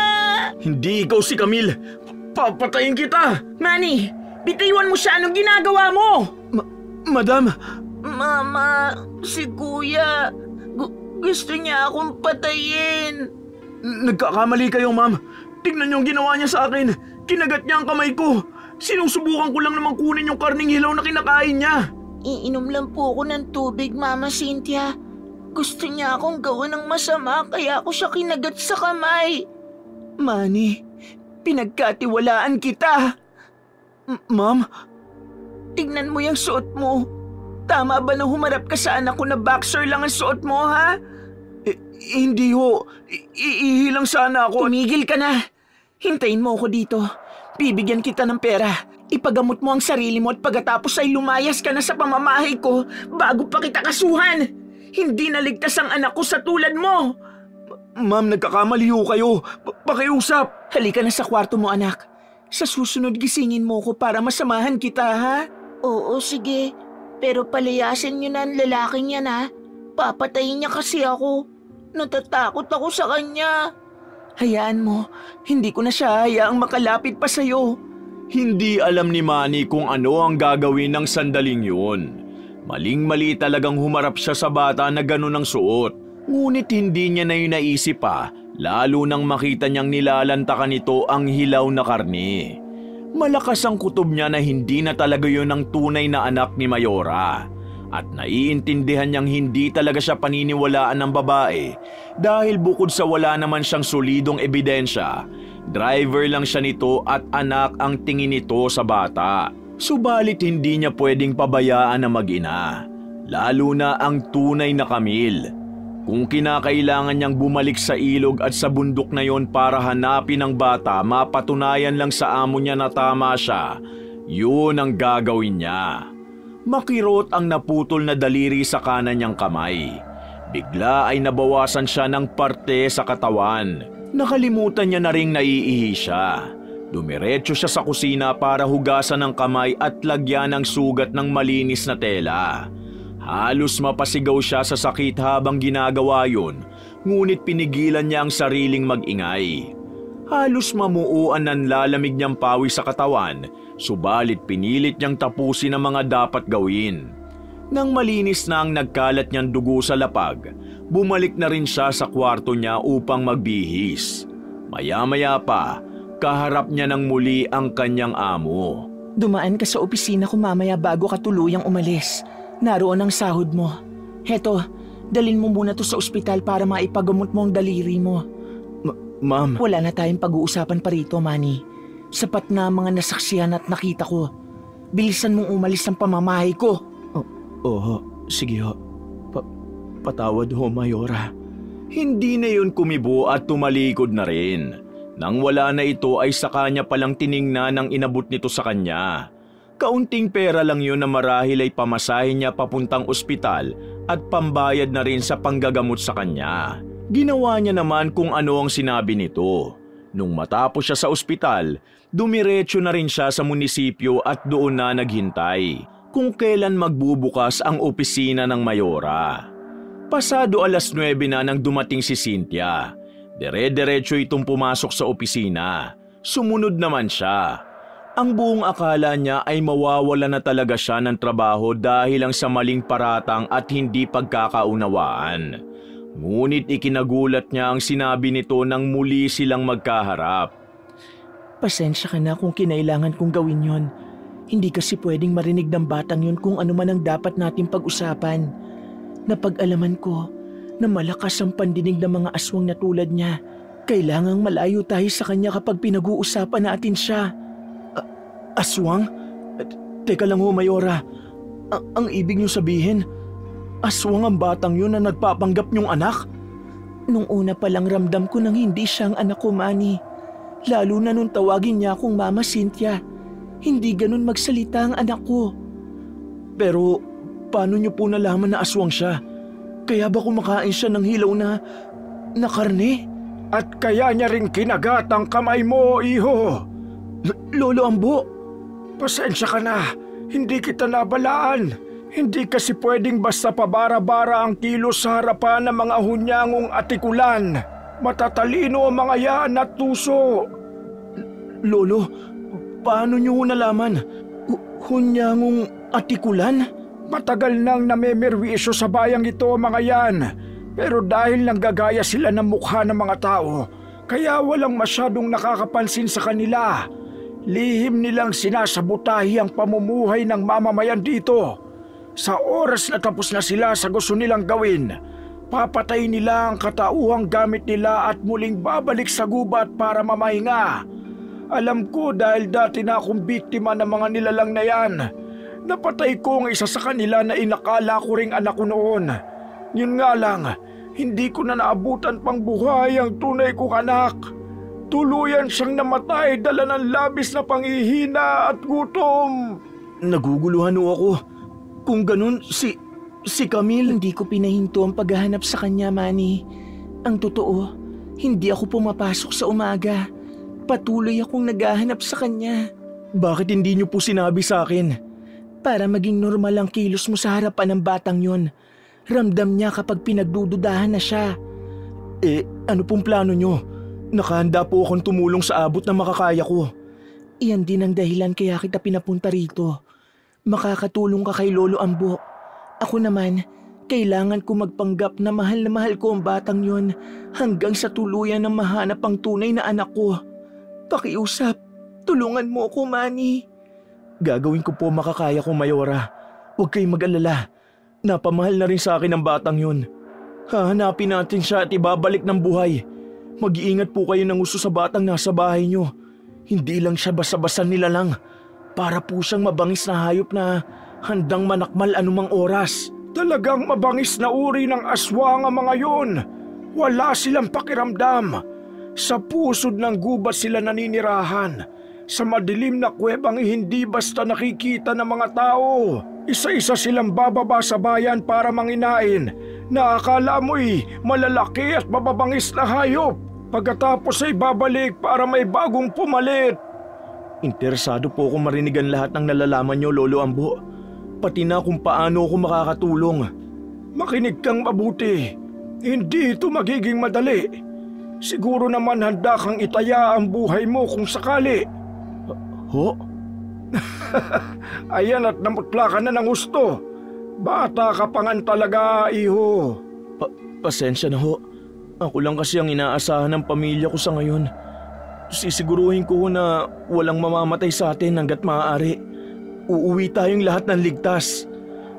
Hindi ikaw si Camille. Papatayin kita. Manny, bitiwan mo siya. Anong ginagawa mo? Madam. Mama, si Kuya. Gusto niya akong patayin. Nagkakamali kayo, ma'am. Tignan niyo ang ginawa niya sa akin. Kinagat niya ang kamay ko. Sinusubukan ko lang namang kunin yung karning hilaw na kinakain niya. Iinom lang po ako ng tubig, Mama Cynthia. Gusto niya akong gawin ng masama kaya ako siya kinagat sa kamay. Manny, pinagkatiwalaan kita. Ma'am? Tignan mo yung suot mo. Tama ba na humarap ka sa anak ko na boxer lang ang suot mo, ha? Hindi ho. Iihi lang sana ako. Tumigil ka na. Hintayin mo ako dito. Bibigyan kita ng pera. Ipagamot mo ang sarili mo at pagkatapos ay lumayas ka na sa pamamahay ko bago pa kita kasuhan. Hindi naligtas ang anak ko sa tulad mo. Ma'am, nagkakamali ho kayo. Pakiusap. Halika na sa kwarto mo, anak. Sa susunod gisingin mo ko para masamahan kita, ha? Oo, sige. Pero palayasin niyo na ang lalaking yan, ha? Papatayin niya kasi ako. Natatakot ako sa kanya. Hayaan mo, hindi ko na siya hayaang makalapit pa sa'yo. Hindi alam ni Manny kung ano ang gagawin ng sandaling yun. Maling-mali talagang humarap siya sa bata na ganun ang suot. Ngunit hindi niya na yun naisip pa, lalo nang makita niyang nilalantakan nito ang hilaw na karne. Malakas ang kutob niya na hindi na talaga yun ang tunay na anak ni Mayora. At naiintindihan niyang hindi talaga siya paniniwalaan ng babae dahil bukod sa wala naman siyang solidong ebidensya, Driver lang siya nito at anak ang tingin nito sa bata. Subalit hindi niya pwedeng pabayaan na mag-ina, lalo na ang tunay na Camille. Kung kinakailangan niyang bumalik sa ilog at sa bundok na yon para hanapin ang bata, mapatunayan lang sa amo niya na tama siya, yun ang gagawin niya. Makirot ang naputol na daliri sa kanan niyang kamay. Bigla ay nabawasan siya ng parte sa katawan. Nakalimutan niya na ring naiihi siya. Dumiretso siya sa kusina para hugasan ang kamay at lagyan ng sugat ng malinis na tela. Halos mapasigaw siya sa sakit habang ginagawa yun, ngunit pinigilan niya ang sariling mag-ingay. Halos mamuuan ng lalamig niyang pawis sa katawan, subalit pinilit niyang tapusin ang mga dapat gawin. Nang malinis na ang nagkalat niyang dugo sa lapag, bumalik na rin siya sa kwarto niya upang magbihis. Maya-maya pa, kaharap niya ng muli ang kanyang amo. Dumaan ka sa opisina ko mamaya bago ka tuluyang umalis. Naroon ang sahod mo. Heto, dalin mo muna to sa ospital para maipagamot mo ang daliri mo. Ma'am. Wala na tayong pag-uusapan pa rito, Manny. Sapat na ang mga nasaksihan at nakita ko. Bilisan mong umalis ng pamamahay ko. Sige ho. Patawad ho, Mayora. Hindi na yun kumibo at tumalikod na rin. Nang wala na ito ay sa kanya palang tiningnan ang inabot nito sa kanya. Kaunting pera lang yun na marahil ay pamasahin niya papuntang ospital at pambayad na rin sa panggagamot sa kanya. Ginawa niya naman kung ano ang sinabi nito. Nung matapos siya sa ospital, dumiretso na rin siya sa munisipyo at doon na naghintay kung kailan magbubukas ang opisina ng Mayora. Pasado 9:00 na nang dumating si Cynthia. Dire-diretso itong pumasok sa opisina. Sumunod naman siya. Ang buong akala niya ay mawawala na talaga siya ng trabaho dahil lang sa maling paratang at hindi pagkakaunawaan. Ngunit ikinagulat niya ang sinabi nito nang muli silang magkaharap. Pasensya ka na kung kinailangan kong gawin yon. Hindi kasi pwedeng marinig ng batang yun kung ano man ang dapat natin pag-usapan. Napag-alaman ko na malakas ang pandinig ng mga aswang na tulad niya. Kailangang malayo tayo sa kanya kapag pinag-uusapan natin siya. Aswang? Teka lang ho, Mayora. Ang ibig niyo sabihin, aswang ang batang yun na nagpapanggap niyong anak? Nung una pa lang ramdam ko nang hindi siyang anak ko, Manny. Lalo na nung tawagin niya akong Mama Cynthia. Hindi ganun magsalita ang anak ko. Pero paano niyo po nalaman na aswang siya? Kaya ba kumakain siya ng hilaw na karne? At kaya niya rin kinagat ang kamay mo, iho. Lolo Ambo! Pasensya ka na, hindi kita nabalaan. Hindi kasi pwedeng basta pabara-bara ang kilos sa harapan ng mga hunyangong atikulan. Matatalino ang mga yan at tuso. Lolo, paano niyo nalaman? Hunyangong atikulan? Matagal nang namemerwisyo sa bayang ito ang mga yan. Pero dahil nanggagaya sila ng mukha ng mga tao, kaya walang masyadong nakakapansin sa kanila. Lihim nilang sinasabotahi ang pamumuhay ng mamamayan dito. Sa oras na tapos na sila sa gusto nilang gawin, papatay nila ang katauhang gamit nila at muling babalik sa gubat para mamahinga. Alam ko dahil dati na akong biktima ng mga nilalang na yan. Napatay ko ang isa sa kanila na inakala ko ring anak ko noon. Yun nga lang, hindi ko na naabutan pang buhay ang tunay kong anak. Tuluyan siyang namatay dala ng labis na panghihina at gutom. Naguguluhan ho ako. Kung ganun, si Camille... Hindi ko pinahinto ang paghahanap sa kanya, Manny. Ang totoo, hindi ako pumapasok sa umaga. Patuloy akong naghahanap sa kanya. Bakit hindi niyo po sinabi sa akin? Para maging normal ang kilos mo sa harapan ng batang yon. Ramdam niya kapag pinagdududahan na siya. Ano pong plano niyo? Nakahanda po akong tumulong sa abot na makakaya ko. Iyan din ang dahilan kaya kita pinapunta rito. Makakatulong ka kay Lolo Ambo. Ako naman, kailangan ko magpanggap na mahal ko ang batang yon hanggang sa tuluyan na mahanap ang tunay na anak ko. Pakiusap, tulungan mo ako, Manny. Gagawin ko po makakaya ko, Mayora. Huwag kayong mag-alala. Napamahal na rin sa akin ang batang yon. Hahanapin natin siya at ibabalik ng buhay. Mag-iingat po kayo ng gusto sa batang nasa bahay nyo. Hindi lang siya basa-basa nilalang. Para po siyang mabangis na hayop na handang manakmal anumang oras. Talagang mabangis na uri ng aswang ang mga yun. Wala silang pakiramdam. Sa pusod ng gubat sila naninirahan. Sa madilim na kuwebang hindi basta nakikita ng mga tao. Isa-isa silang bababa sa bayan para manginain na akala mo'y malalaki at mababangis na hayop. Pagkatapos ay babalik para may bagong pumalit. Interesado po akong marinig ang lahat ng nalalaman nyo, Lolo Ambo. Pati na kung paano ako makakatulong. Makinig kang mabuti. Hindi ito magiging madali. Siguro naman handa kang itaya ang buhay mo kung sakali. Ho? Ayan at namutla ka na ng gusto. Bata ka pa nga talaga, iho. Pasensya na ho. Ako lang kasi ang inaasahan ng pamilya ko sa ngayon. Sisiguruhin ko na walang mamamatay sa atin hanggat maaari. Uuwi tayong lahat ng ligtas.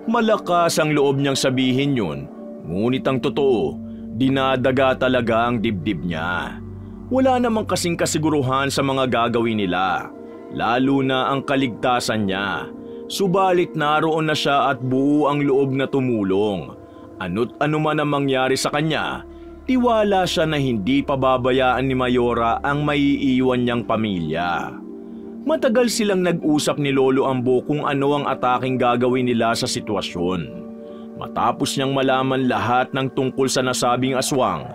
Malakas ang loob niyang sabihin yun, ngunit ang totoo, dinadaga talaga ang dibdib niya. Wala namang kasing kasiguruhan sa mga gagawin nila, lalo na ang kaligtasan niya. Subalit naroon na siya at buo ang loob na tumulong. Ano't ano man ang mangyari sa kanya, tiwala siya na hindi pababayaan ni Mayora ang maiiwan niyang pamilya. Matagal silang nag-usap ni Lolo Ambo kung ano ang ataking gagawin nila sa sitwasyon. Matapos niyang malaman lahat ng tungkol sa nasabing aswang,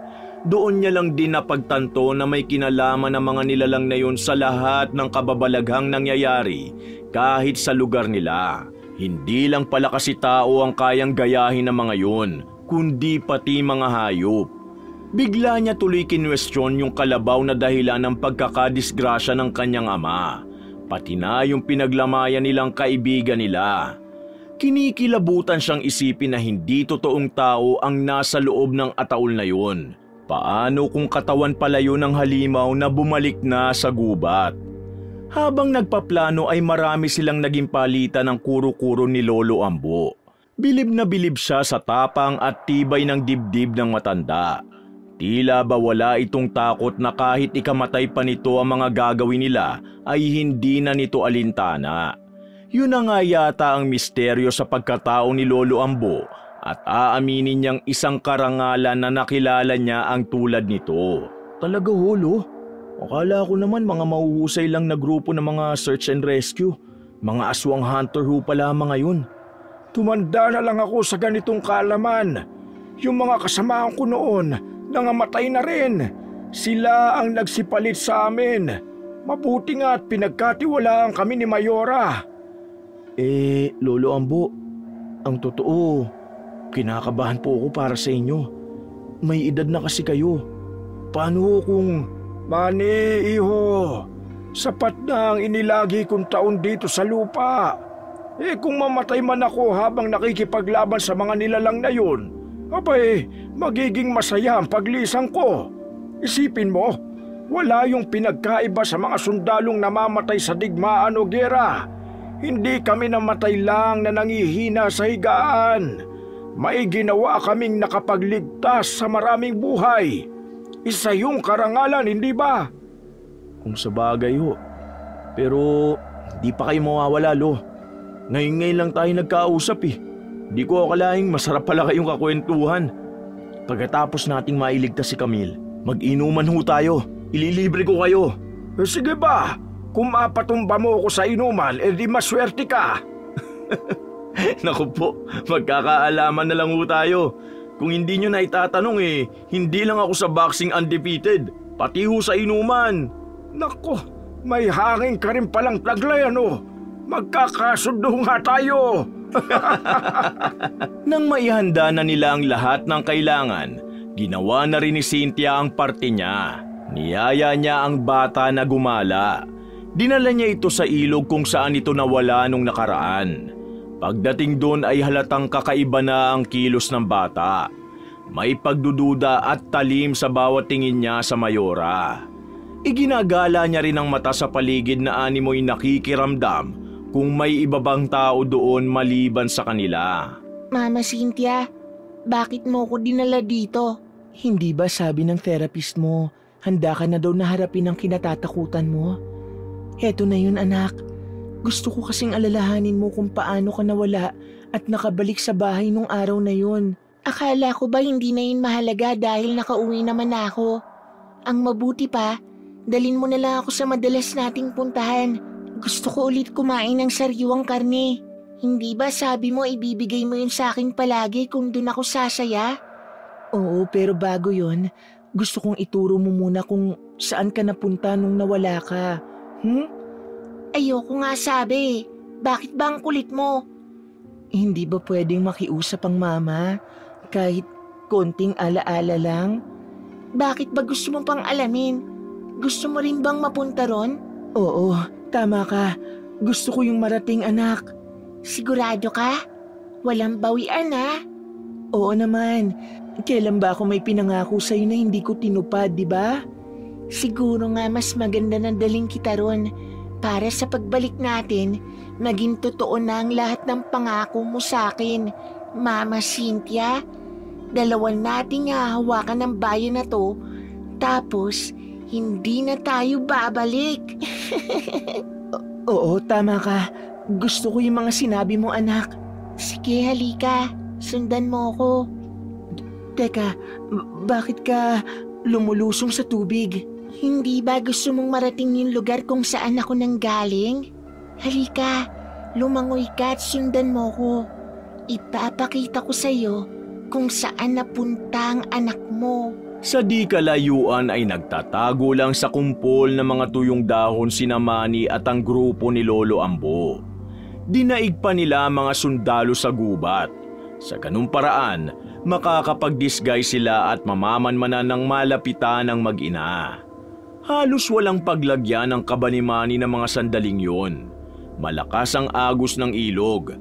doon niya lang din napagtanto na may kinalaman ng mga nilalang na yun sa lahat ng kababalaghang nangyayari kahit sa lugar nila. Hindi lang pala kasi tao ang kayang gayahin ng mga yun, kundi pati mga hayop. Bigla niya tuloy kinwestiyon yung kalabaw na dahilan ng pagkakadisgrasya ng kanyang ama, pati na yung pinaglamayan nilang kaibigan nila. Kinikilabutan siyang isipin na hindi totoong tao ang nasa loob ng ataol na yun. Paano kung katawan pala yun ng halimaw na bumalik na sa gubat? Habang nagpaplano ay marami silang naging palitan ng kuro-kuro ni Lolo Ambo. Bilib na bilib siya sa tapang at tibay ng dibdib ng matanda. Tila ba wala itong takot na kahit ikamatay pa nito ang mga gagawin nila ay hindi na nito alintana. Yun na nga yata ang misteryo sa pagkatao ni Lolo Ambo at aaminin niyang isang karangalan na nakilala niya ang tulad nito. Talaga holo? Akala ko naman mga mahuhusay lang na grupo ng mga search and rescue. Mga aswang hunter ho pala mga yun. Tumanda na lang ako sa ganitong kaalaman. Yung mga kasamahan ko noon, nangamatay na rin. Sila ang nagsipalit sa amin. Mabuti nga at pinagkatiwalaan kami ni Mayora. Lolo Ambo, ang totoo, kinakabahan po ako para sa inyo. May edad na kasi kayo. Paano kung... Mani, iho, sapat na ang inilagi kong taon dito sa lupa. Kung mamatay man ako habang nakikipaglaban sa mga nilalang na yun, abay, magiging masaya ang paglisan ko. Isipin mo, wala yung pinagkaiba sa mga sundalong namamatay sa digmaan o gera. Hindi kami namatay lang na nangihina sa higaan. May ginawa kaming nakapagligtas sa maraming buhay. Isa yung karangalan, hindi ba? Kung sa bagay ho. Pero di pa kayo mawawala, Lo. Ngayon lang tayo nagkausap eh. Di ko akalaing masarap pala kayong kakwentuhan. Pagkatapos nating mailigtas si Camille, mag-inuman ho tayo. Ililibre ko kayo. Sige ba? Kung mapatumba mo ako sa inuman, di maswerte ka. Naku po, magkakaalaman na lang ho tayo. Kung hindi nyo na itatanong hindi lang ako sa boxing undefeated, pati ho sa inuman. Naku, may hangin ka rin palang taglay ano. Magkakasundo nga tayo. Nang maihanda na nila ang lahat ng kailangan, ginawa na rin ni Cynthia ang parte niya. Niyaya niya ang bata na gumala. Dinala niya ito sa ilog kung saan ito nawala nung nakaraan. Pagdating doon ay halatang kakaiba na ang kilos ng bata. May pagdududa at talim sa bawat tingin niya sa Mayora. Iginagala niya rin ang mata sa paligid na animoy nakikiramdam kung may iba bang tao doon maliban sa kanila. Mama Cynthia, bakit mo ko dinala dito? Hindi ba sabi ng therapist mo, Handa ka na daw na harapin ang kinatatakutan mo? Heto na yun anak. Gusto ko kasing alalahanin mo kung paano ka nawala at nakabalik sa bahay nung araw na yun. Akala ko ba hindi na yun mahalaga dahil nakauwi naman ako? Ang mabuti pa, dalin mo na lang ako sa madalas nating puntahan. Gusto ko ulit kumain ng sariwang karne. Hindi ba sabi mo ibibigay mo yun sa akin palagi kung dun ako sasaya? Oo, pero bago yun, gusto kong ituro mo muna kung saan ka napunta nung nawala ka. Ayoko nga sabi. Bakit ba ang kulit mo? Hindi ba pwedeng makiusap ang mama? Kahit konting alaala lang? Bakit ba gusto mo pang alamin? Gusto mo rin bang mapunta ron? Oo, tama ka. Gusto ko yung marating anak. Sigurado ka? Walang bawian ha? Oo naman. Kailan ba ako may pinangako sa'yo na hindi ko tinupad, di ba? Siguro nga mas maganda na daling kita ron para sa pagbalik natin, maging totoo na ang lahat ng pangako mo sa akin, Mama Cynthia. Dalawan nating hahawakan ng bayan na to, tapos hindi na tayo babalik. Oo, tama ka. Gusto ko yung mga sinabi mo, anak. Sige, halika. Sundan mo ako. Teka, bakit ka lumulusong sa tubig? Hindi ba gusto mong marating yung lugar kung saan ako nanggaling? Halika, lumangoy ka at sundan mo ko. Ipapakita ko sa'yo kung saan napunta ang anak mo. Sa di kalayuan ay nagtatago lang sa kumpol ng mga tuyong dahon sina Manny at ang grupo ni Lolo Ambo. Dinaig pa nila mga sundalo sa gubat. Sa ganung paraan, makakapag-disguise sila at mamamanmanan ng malapitan ng mag-ina. Halos walang paglagyan ng kaba ni Manny ng mga sandaling yon. Malakas ang agos ng ilog.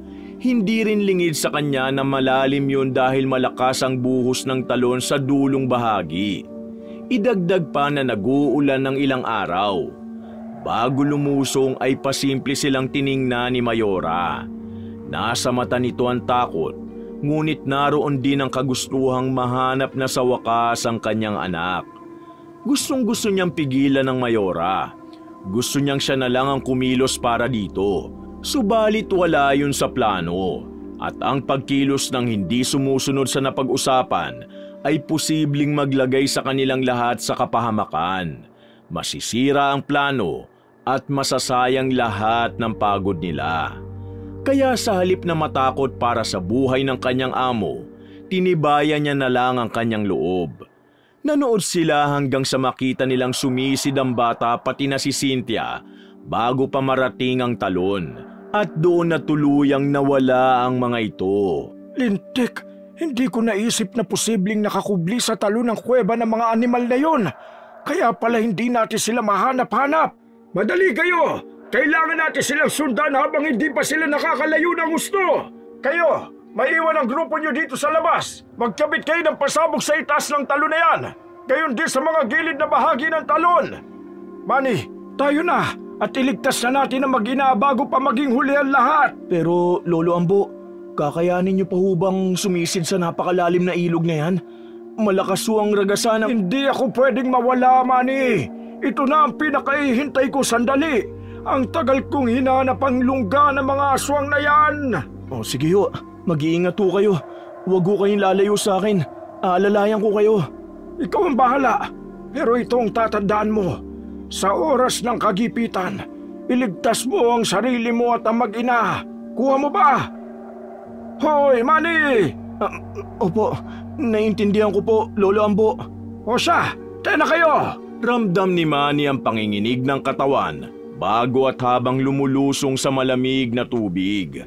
Hindi rin lingid sa kanya na malalim yun dahil malakas ang buhos ng talon sa dulong bahagi. Idagdag pa na nag-uulan ng ilang araw. Bago lumusong ay pasimple silang tiningnan ni Mayora. Nasa mata nito ang takot, ngunit naroon din ang kagustuhang mahanap na sa wakas ang kanyang anak. Gustong-gusto niyang pigilan ng Mayora. Gusto niyang siya na lang ang kumilos para dito. Subalit wala yun sa plano. At ang pagkilos ng hindi sumusunod sa napag-usapan ay posibleng maglagay sa kanilang lahat sa kapahamakan. Masisira ang plano at masasayang lahat ng pagod nila. Kaya sa halip na matakot para sa buhay ng kanyang amo, tinibayan niya na lang ang kanyang loob. Nanood sila hanggang sa makita nilang sumisid ang bata pati na si Cynthia bago pa marating ang talon. At doon na tuluyang nawala ang mga ito. Lintik, hindi ko naisip na posibleng nakakubli sa talon ng kuweba ng mga animal na yon. Kaya pala hindi natin sila mahanap-hanap. Madali kayo! Kailangan natin silang sundan habang hindi pa sila nakakalayo ng gusto. Kayo, maiwan ang grupo nyo dito sa labas. Magkabit kayo ng pasabog sa itaas ng talon na yan. Gayon din sa mga gilid na bahagi ng talon. Manny, tayo na at iligtas na natin ang mag-ina bago pa maging huli ang lahat. Pero Lolo Ambo, kakayanin niyo pa hubang sumisid sa napakalalim na ilog na yan? Malakas ang ragasan ng... Hindi ako pwedeng mawala, Manny. Ito na ang pinakaihintay ko sandali. Ang tagal kong hinanap ang lungga ng mga aswang na yan. Oh, sige ho, mag-iingat ho kayo. Huwag ho kayong lalayo sa akin. Aalalayan ko kayo. Ikaw ang bahala. Pero itong tatandaan mo. Sa oras ng kagipitan, iligtas mo ang sarili mo at ang mag-ina. Kuha mo ba? Hoy, Manny! Opo, naiintindihan ko po, Lolo Ambo. O siya, tena kayo! Ramdam ni Manny ang panginginig ng katawan bago at habang lumulusong sa malamig na tubig.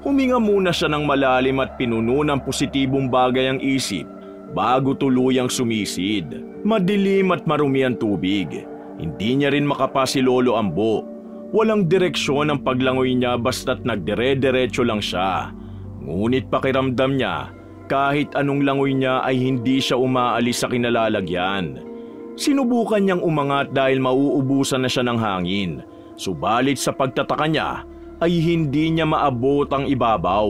Huminga muna siya ng malalim at pinuno ng positibong bagay ang isip bago tuluyang sumisid. Madilim at marumi ang tubig. Hindi niya rin makapa si Lolo Ambo. Walang direksyon ang paglangoy niya basta't nagdire-diretso lang siya. Ngunit pakiramdam niya, kahit anong langoy niya ay hindi siya umaalis sa kinalalagyan. Sinubukan niyang umangat dahil mauubusan na siya ng hangin. Subalit sa pagtataka niya ay hindi niya maabot ang ibabaw.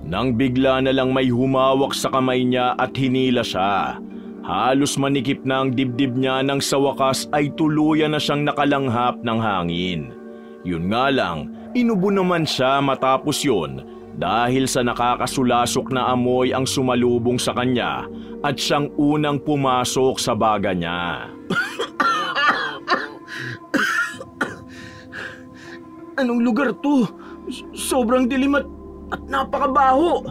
Nang bigla na lang may humawak sa kamay niya at hinila siya. Halos manikip na ang dibdib niya nang sa wakas ay tuluyan na siyang nakalanghap ng hangin. Yun nga lang, inubo naman siya matapos yun dahil sa nakakasulasok na amoy ang sumalubong sa kanya at siyang unang pumasok sa baga niya. Anong lugar to? Sobrang dilim at napakabaho.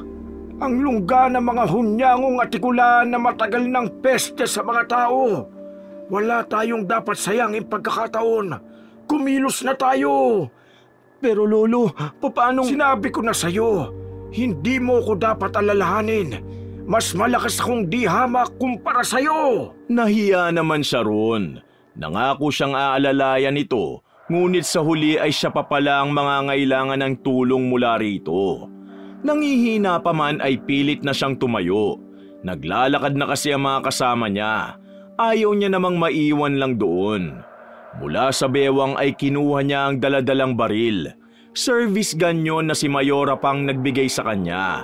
Ang lungga ng mga hunyangong atikulaan na matagal ng peste sa mga tao. Wala tayong dapat sayangin pagkakataon. Kumilos na tayo. Pero Lolo, paano? Sinabi ko na sa'yo, hindi mo ko dapat alalahanin. Mas malakas akong di hamak kumpara sa'yo. Nahiya naman siya roon. Nangako siyang aalalayan ito, ngunit sa huli ay siya pa pala ang mangangailangan ng tulong mula rito. Nangihina pa man ay pilit na siyang tumayo. Naglalakad na kasi ang mga kasama niya. Ayaw niya namang maiwan lang doon. Mula sa bewang ay kinuha niya ang daladalang baril. Service gun yun na si Mayora pang nagbigay sa kanya.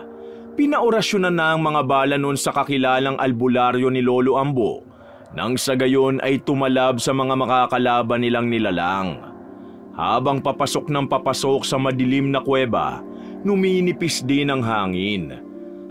Pinaorasyonan na ang mga bala noon sa kakilalang albularyo ni Lolo Ambo. Nang sa gayon ay tumalab sa mga makakalaban nilang nilalang. Habang papasok ng papasok sa madilim na kuweba, numinipis din ang hangin.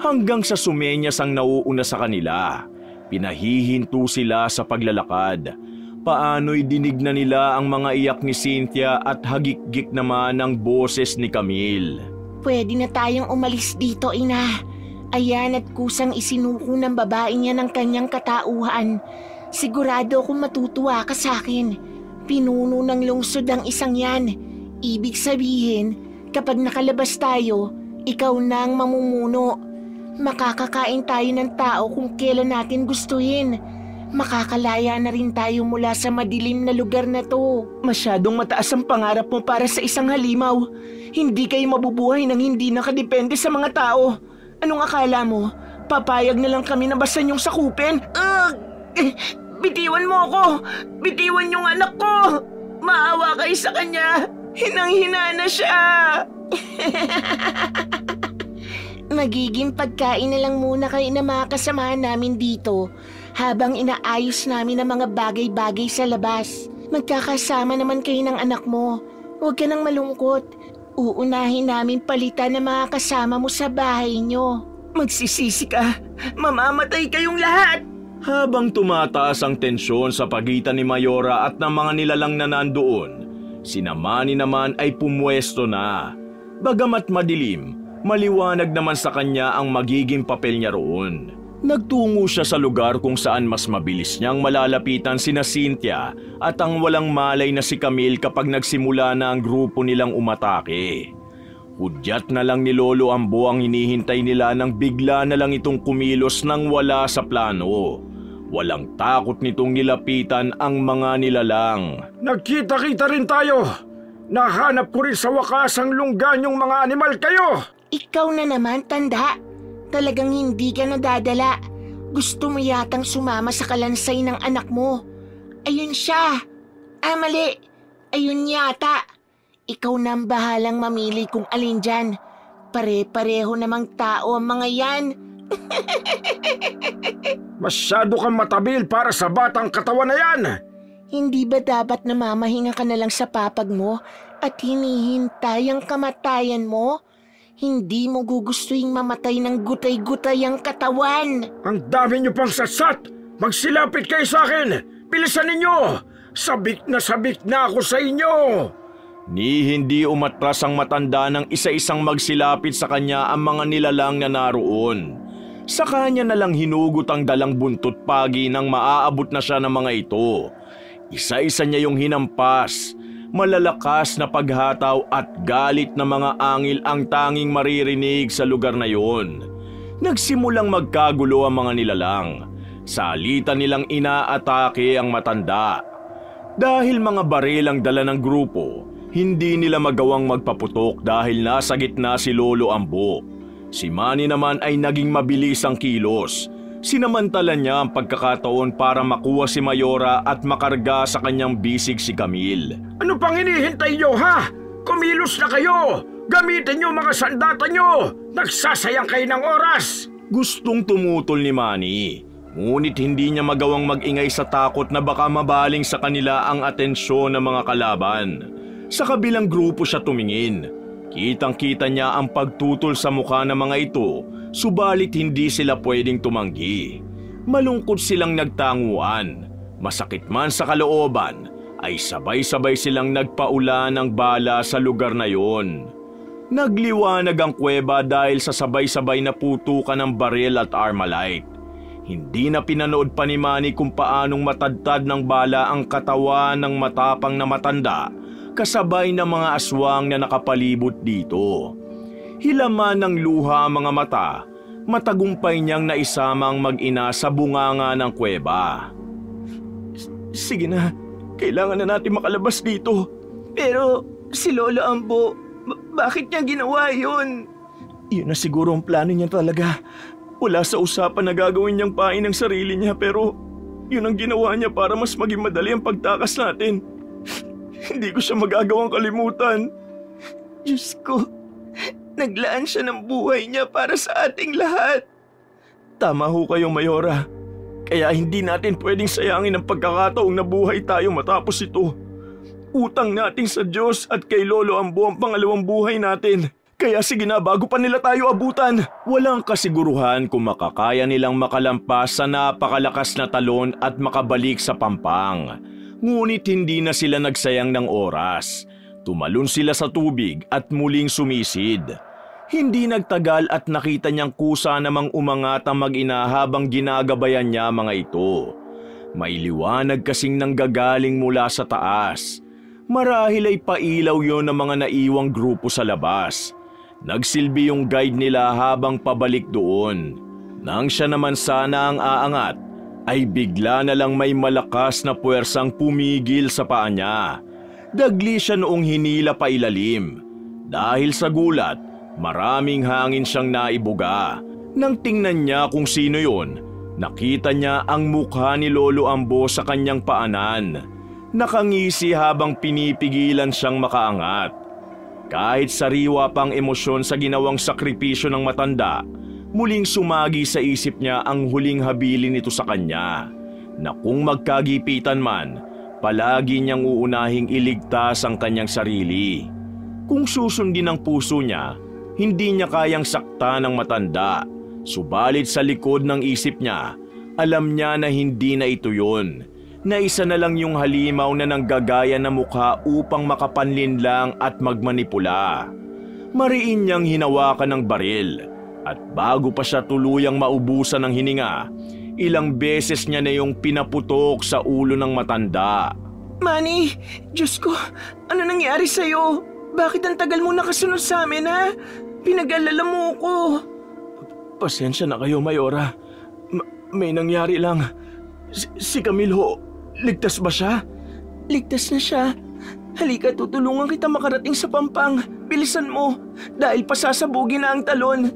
Hanggang sa sumenyas ang nauuna sa kanila. Pinahihinto sila sa paglalakad. Paano'y dinig na nila ang mga iyak ni Cynthia at hagik-gik naman ang boses ni Camille. Pwede na tayong umalis dito, ina. Ayan at kusang isinuko ng babae niya ng kanyang katauhan. Sigurado akong matutuwa ka sa akin. Pinuno ng lungsod ang isang yan. Ibig sabihin, kapag nakalabas tayo, ikaw na ang mamumuno. Makakakain tayo ng tao kung kailan natin gustuhin. Makakalaya na rin tayo mula sa madilim na lugar na to. Masyadong mataas ang pangarap mo para sa isang halimaw. Hindi kayo mabubuhay nang hindi nakadepende sa mga tao. Anong akala mo? Papayag na lang kami na basta niyong sakupin? Bitiwan mo ako! Bitiwan yung anak ko! Maawa kayo sa kanya! Hinang-hina na siya! Magiging pagkain na lang muna kayo na mga kasamahan namin dito habang inaayos namin ang mga bagay-bagay sa labas. Magkakasama naman kayo ng anak mo. Huwag ka nang malungkot. Uunahin namin palitan ng mga kasama mo sa bahay nyo. Magsisisi ka! Mamamatay kayong lahat! Habang tumataas ang tensyon sa pagitan ni Mayora at ng mga nilalang na nandoon, si Manny naman ay pumwesto na. Bagamat madilim, maliwanag naman sa kanya ang magiging papel niya roon. Nagtungo siya sa lugar kung saan mas mabilis niyang malalapitan sina Cynthia at ang walang malay na si Camille kapag nagsimula na ang grupo nilang umatake. Hudyat na lang ni Lolo Ambo ang hinihintay nila nang bigla na lang itong kumilos nang wala sa plano. Walang takot nitong nilapitan ang mga nilalang. Nagkita-kita rin tayo. Nahanap ko rin sa wakas ang lunggan yung mga animal kayo. Ikaw na naman, tanda. Talagang hindi ka nadadala. Gusto mo yatang sumama sa kalansay ng anak mo. Ayun siya. Mali. Ayun yata. Ikaw na ang bahalang mamili kung alin dyan. Pare-pareho namang tao ang mga yan. Masyado kang matabil para sa batang katawan na yan. Hindi ba dapat namamahinga ka na lang sa papag mo at hinihintay ang kamatayan mo? Hindi mo gugustuhin mamatay ng gutay-gutay ang katawan. Ang dami niyo pang satsat. Magsilapit kayo sa akin. Bilisan ninyo. Sabik na ako sa inyo. Ni hindi umatras ang matanda ng isa-isang magsilapit sa kanya ang mga nilalang na naroon. Sa kanya na lang hinugot ang dalang buntot pagi nang maaabot na siya ng mga ito. Isa-isa niya yung hinampas. Malalakas na paghataw at galit na mga angil ang tanging maririnig sa lugar na yon. Nagsimulang magkagulo ang mga nilalang. Sa alitan nilang inaatake ang matanda. Dahil mga baril ang dala ng grupo, hindi nila magawang magpaputok dahil nasa gitna si Lolo Ambo. Si Manny naman ay naging mabilis ang kilos. Sinamantala niya ang pagkakataon para makuha si Mayora at makarga sa kanyang bisig si Camille. Ano pang hinihintay nyo, ha? Kumilos na kayo! Gamitin nyo mga sandata nyo! Nagsasayang kayo ng oras! Gustong tumutol ni Manny. Ngunit hindi niya magawang mag-ingay sa takot na baka mabaling sa kanila ang atensyon ng mga kalaban. Sa kabilang grupo siya tumingin. Kitang-kita niya ang pagtutol sa mukha ng mga ito, subalit hindi sila pwedeng tumanggi. Malungkot silang nagtanguan. Masakit man sa kalooban, ay sabay-sabay silang nagpaula ng bala sa lugar na yon. Nagliwanag ang kuweba dahil sa sabay-sabay na putukan ng baril at Armalite. Hindi na pinanood pa ni Manny kung paanong matadtad ng bala ang katawan ng matapang na matanda kasabay ng mga aswang na nakapalibot dito. Hilaman ng luha ang mga mata, matagumpay niyang naisamang mag-ina sa bunganga ng kuweba. Sige na, kailangan na natin makalabas dito. Pero si Lolo Ambo, bakit niya ginawa yun? Yun na siguro ang plano niya talaga. Wala sa usapan na gagawin niyang pain ng sarili niya pero yun ang ginawa niya para mas maging madali ang pagtakas natin. Hindi ko siya magagawang kalimutan. Diyos ko, naglaan siya ng buhay niya para sa ating lahat. Tama ho kayo, Mayora. Kaya hindi natin pwedeng sayangin ang pagkakataong nabuhay tayo matapos ito. Utang natin sa Diyos at kay Lolo Ambo ang pangalawang buhay natin. Kaya sige na, bago pa nila tayo abutan. Walang kasiguruhan kung makakaya nilang makalampas sa napakalakas na talon at makabalik sa Pampang. Ngunit hindi na sila nagsayang ng oras. Tumalon sila sa tubig at muling sumisid. Hindi nagtagal at nakita niyang kusa namang umangat ang mag-ina habang ginagabayan niya mga ito. May liwanag kasing nanggagaling mula sa taas. Marahil ay pailaw yon ng mga naiwang grupo sa labas. Nagsilbi yung guide nila habang pabalik doon. Nang siya naman sana ang aangat, ay bigla na lang may malakas na puwersang pumigil sa paa niya. Dagli siya noong hinila pa ilalim. Dahil sa gulat, maraming hangin siyang naibuga. Nang tingnan niya kung sino yon, nakita niya ang mukha ni Lolo Ambo sa kanyang paanan. Nakangisi habang pinipigilan siyang makaangat. Kahit sariwa pang emosyon sa ginawang sakripisyo ng matanda, muling sumagi sa isip niya ang huling habilin nito sa kanya, na kung magkagipitan man, palagi niyang uunahing iligtas ang kanyang sarili. Kung susundin ang puso niya, hindi niya kayang sakta ng matanda, subalit sa likod ng isip niya, alam niya na hindi na ito yun. Na isa na lang yung halimaw na nanggagaya na mukha upang makapanlinlang at magmanipula. Mariin niyang hinawakan ng baril at bago pa siya tuluyang maubusan ng hininga, ilang beses niya na yung pinaputok sa ulo ng matanda. Manny, Diyos ko, ano nangyari sa'yo? Bakit ang tagal mo nakasunod sa amin, ha? Pinag-alala mo ko. Pasensya na kayo, Mayora. May nangyari lang. Si Camilo, ligtas ba siya? Ligtas na siya. Halika, tutulungan kita makarating sa Pampang. Bilisan mo, dahil pasasabugin na ang talon.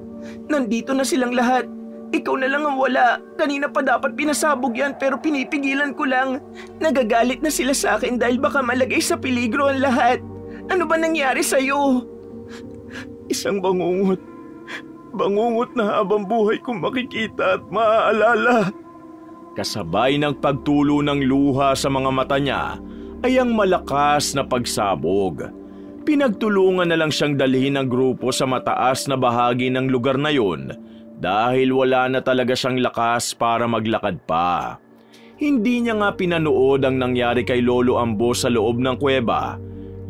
Nandito na silang lahat. Ikaw na lang ang wala. Kanina pa dapat pinasabog yan pero pinipigilan ko lang. Nagagalit na sila sa akin dahil baka malagay sa peligro ang lahat. Ano ba nangyari sa'yo? Isang bangungot. Bangungot na habang buhay kong makikita at maaalala. Kasabay ng pagtulo ng luha sa mga mata niya ay ang malakas na pagsabog. Pinagtulungan na lang siyang dalhin ng grupo sa mataas na bahagi ng lugar na yun dahil wala na talaga siyang lakas para maglakad pa. Hindi niya nga pinanood ang nangyari kay Lolo Ambo sa loob ng kuweba.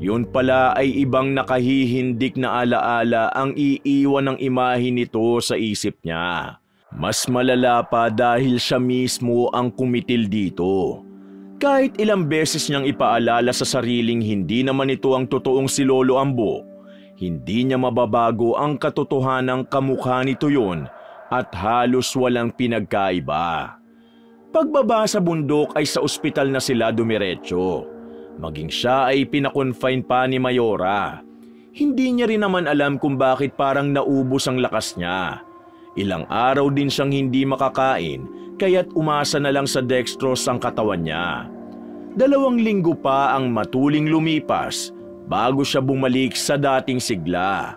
Yun pala ay ibang nakahihindik na alaala ang iiwan ng imahe nito sa isip niya. Mas malala pa dahil siya mismo ang kumitil dito. Kahit ilang beses niyang ipaalala sa sariling hindi naman ito ang totoong si Lolo Ambo, hindi niya mababago ang katotohanang kamukha nito yun at halos walang pinagkaiba. Pagbaba sa bundok ay sa ospital na sila dumiretso. Maging siya ay pinakonfine pa ni Mayora. Hindi niya rin naman alam kung bakit parang naubos ang lakas niya. Ilang araw din siyang hindi makakain kaya't umasa na lang sa dextrose ang katawan niya. 2 linggo pa ang matuling lumipas bago siya bumalik sa dating sigla.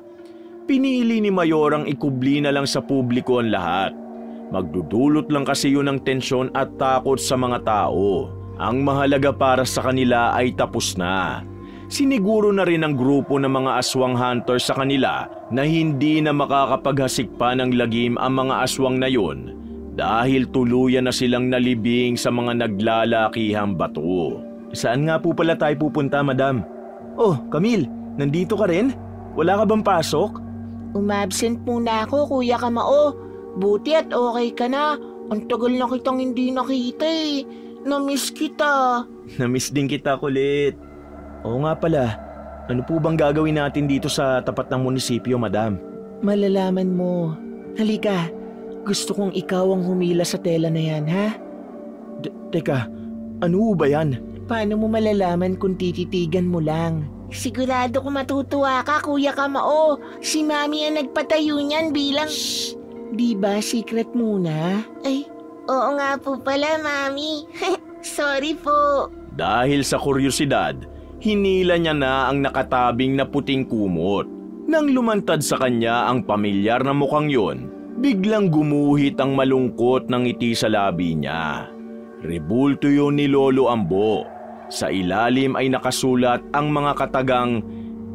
Pinili ni Mayorang ikubli na lang sa publiko ang lahat. Magdudulot lang kasi yun ng tensyon at takot sa mga tao. Ang mahalaga para sa kanila ay tapos na. Siniguro na rin ang grupo ng mga aswang hunter sa kanila na hindi na makakapaghasik pa ng lagim ang mga aswang na yun dahil tuluyan na silang nalibing sa mga naglalakihang bato. Saan nga po pala tayo pupunta, madam? Oh, Camille, nandito ka rin? Wala ka bang pasok? Umabsent muna ako, Kuya Kamao. Buti at okay ka na. Ang tagal na kitang hindi nakita eh. Namiss kita. Namiss din kita, kulit. Oo nga pala, ano po bang gagawin natin dito sa tapat ng munisipyo, madam? Malalaman mo. Halika, gusto kong ikaw ang humila sa tela na yan, ha? Teka, ano ba yan? Paano mo malalaman kung tititigan mo lang? Sigurado ko matutuwa ka, Kuya Kamao. Si Mami ang nagpatayo niyan bilang... Shh! Di ba secret muna? Ay, oo nga po pala, Mami. Sorry po. Dahil sa kuryosidad, hinila niya na ang nakatabing na puting kumot. Nang lumantad sa kanya ang pamilyar na mukhang yun, biglang gumuhit ang malungkot ng ngiti sa labi niya. Rebulto yun ni Lolo Ambo. Sa ilalim ay nakasulat ang mga katagang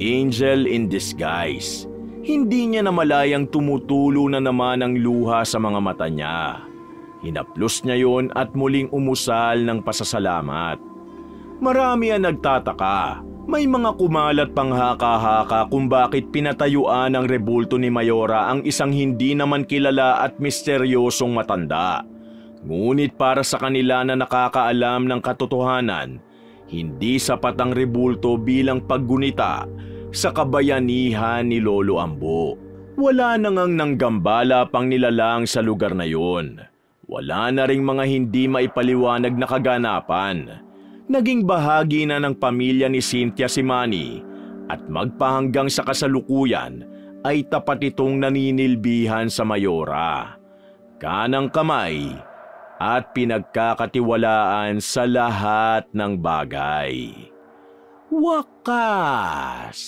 Angel in Disguise. Hindi niya namalayang tumutulo na naman ang luha sa mga mata niya. Hinaplos niya yon at muling umusal ng pasasalamat. Marami ang nagtataka. May mga kumalat pang haka-haka kung bakit pinatayuan ng rebulto ni Mayora ang isang hindi naman kilala at misteryosong matanda. Ngunit para sa kanila na nakakaalam ng katotohanan, hindi sapat ang rebulto bilang paggunita sa kabayanihan ni Lolo Ambo. Wala na ngang nanggambala pang nilalang sa lugar na yon. Wala na ring mga hindi maipaliwanag na kaganapan. Naging bahagi na ng pamilya ni Cynthia si Manny at magpahanggang sa kasalukuyan ay tapat itong naninilbihan sa Mayora. Kanang kamay at pinagkakatiwalaan sa lahat ng bagay. Wakas!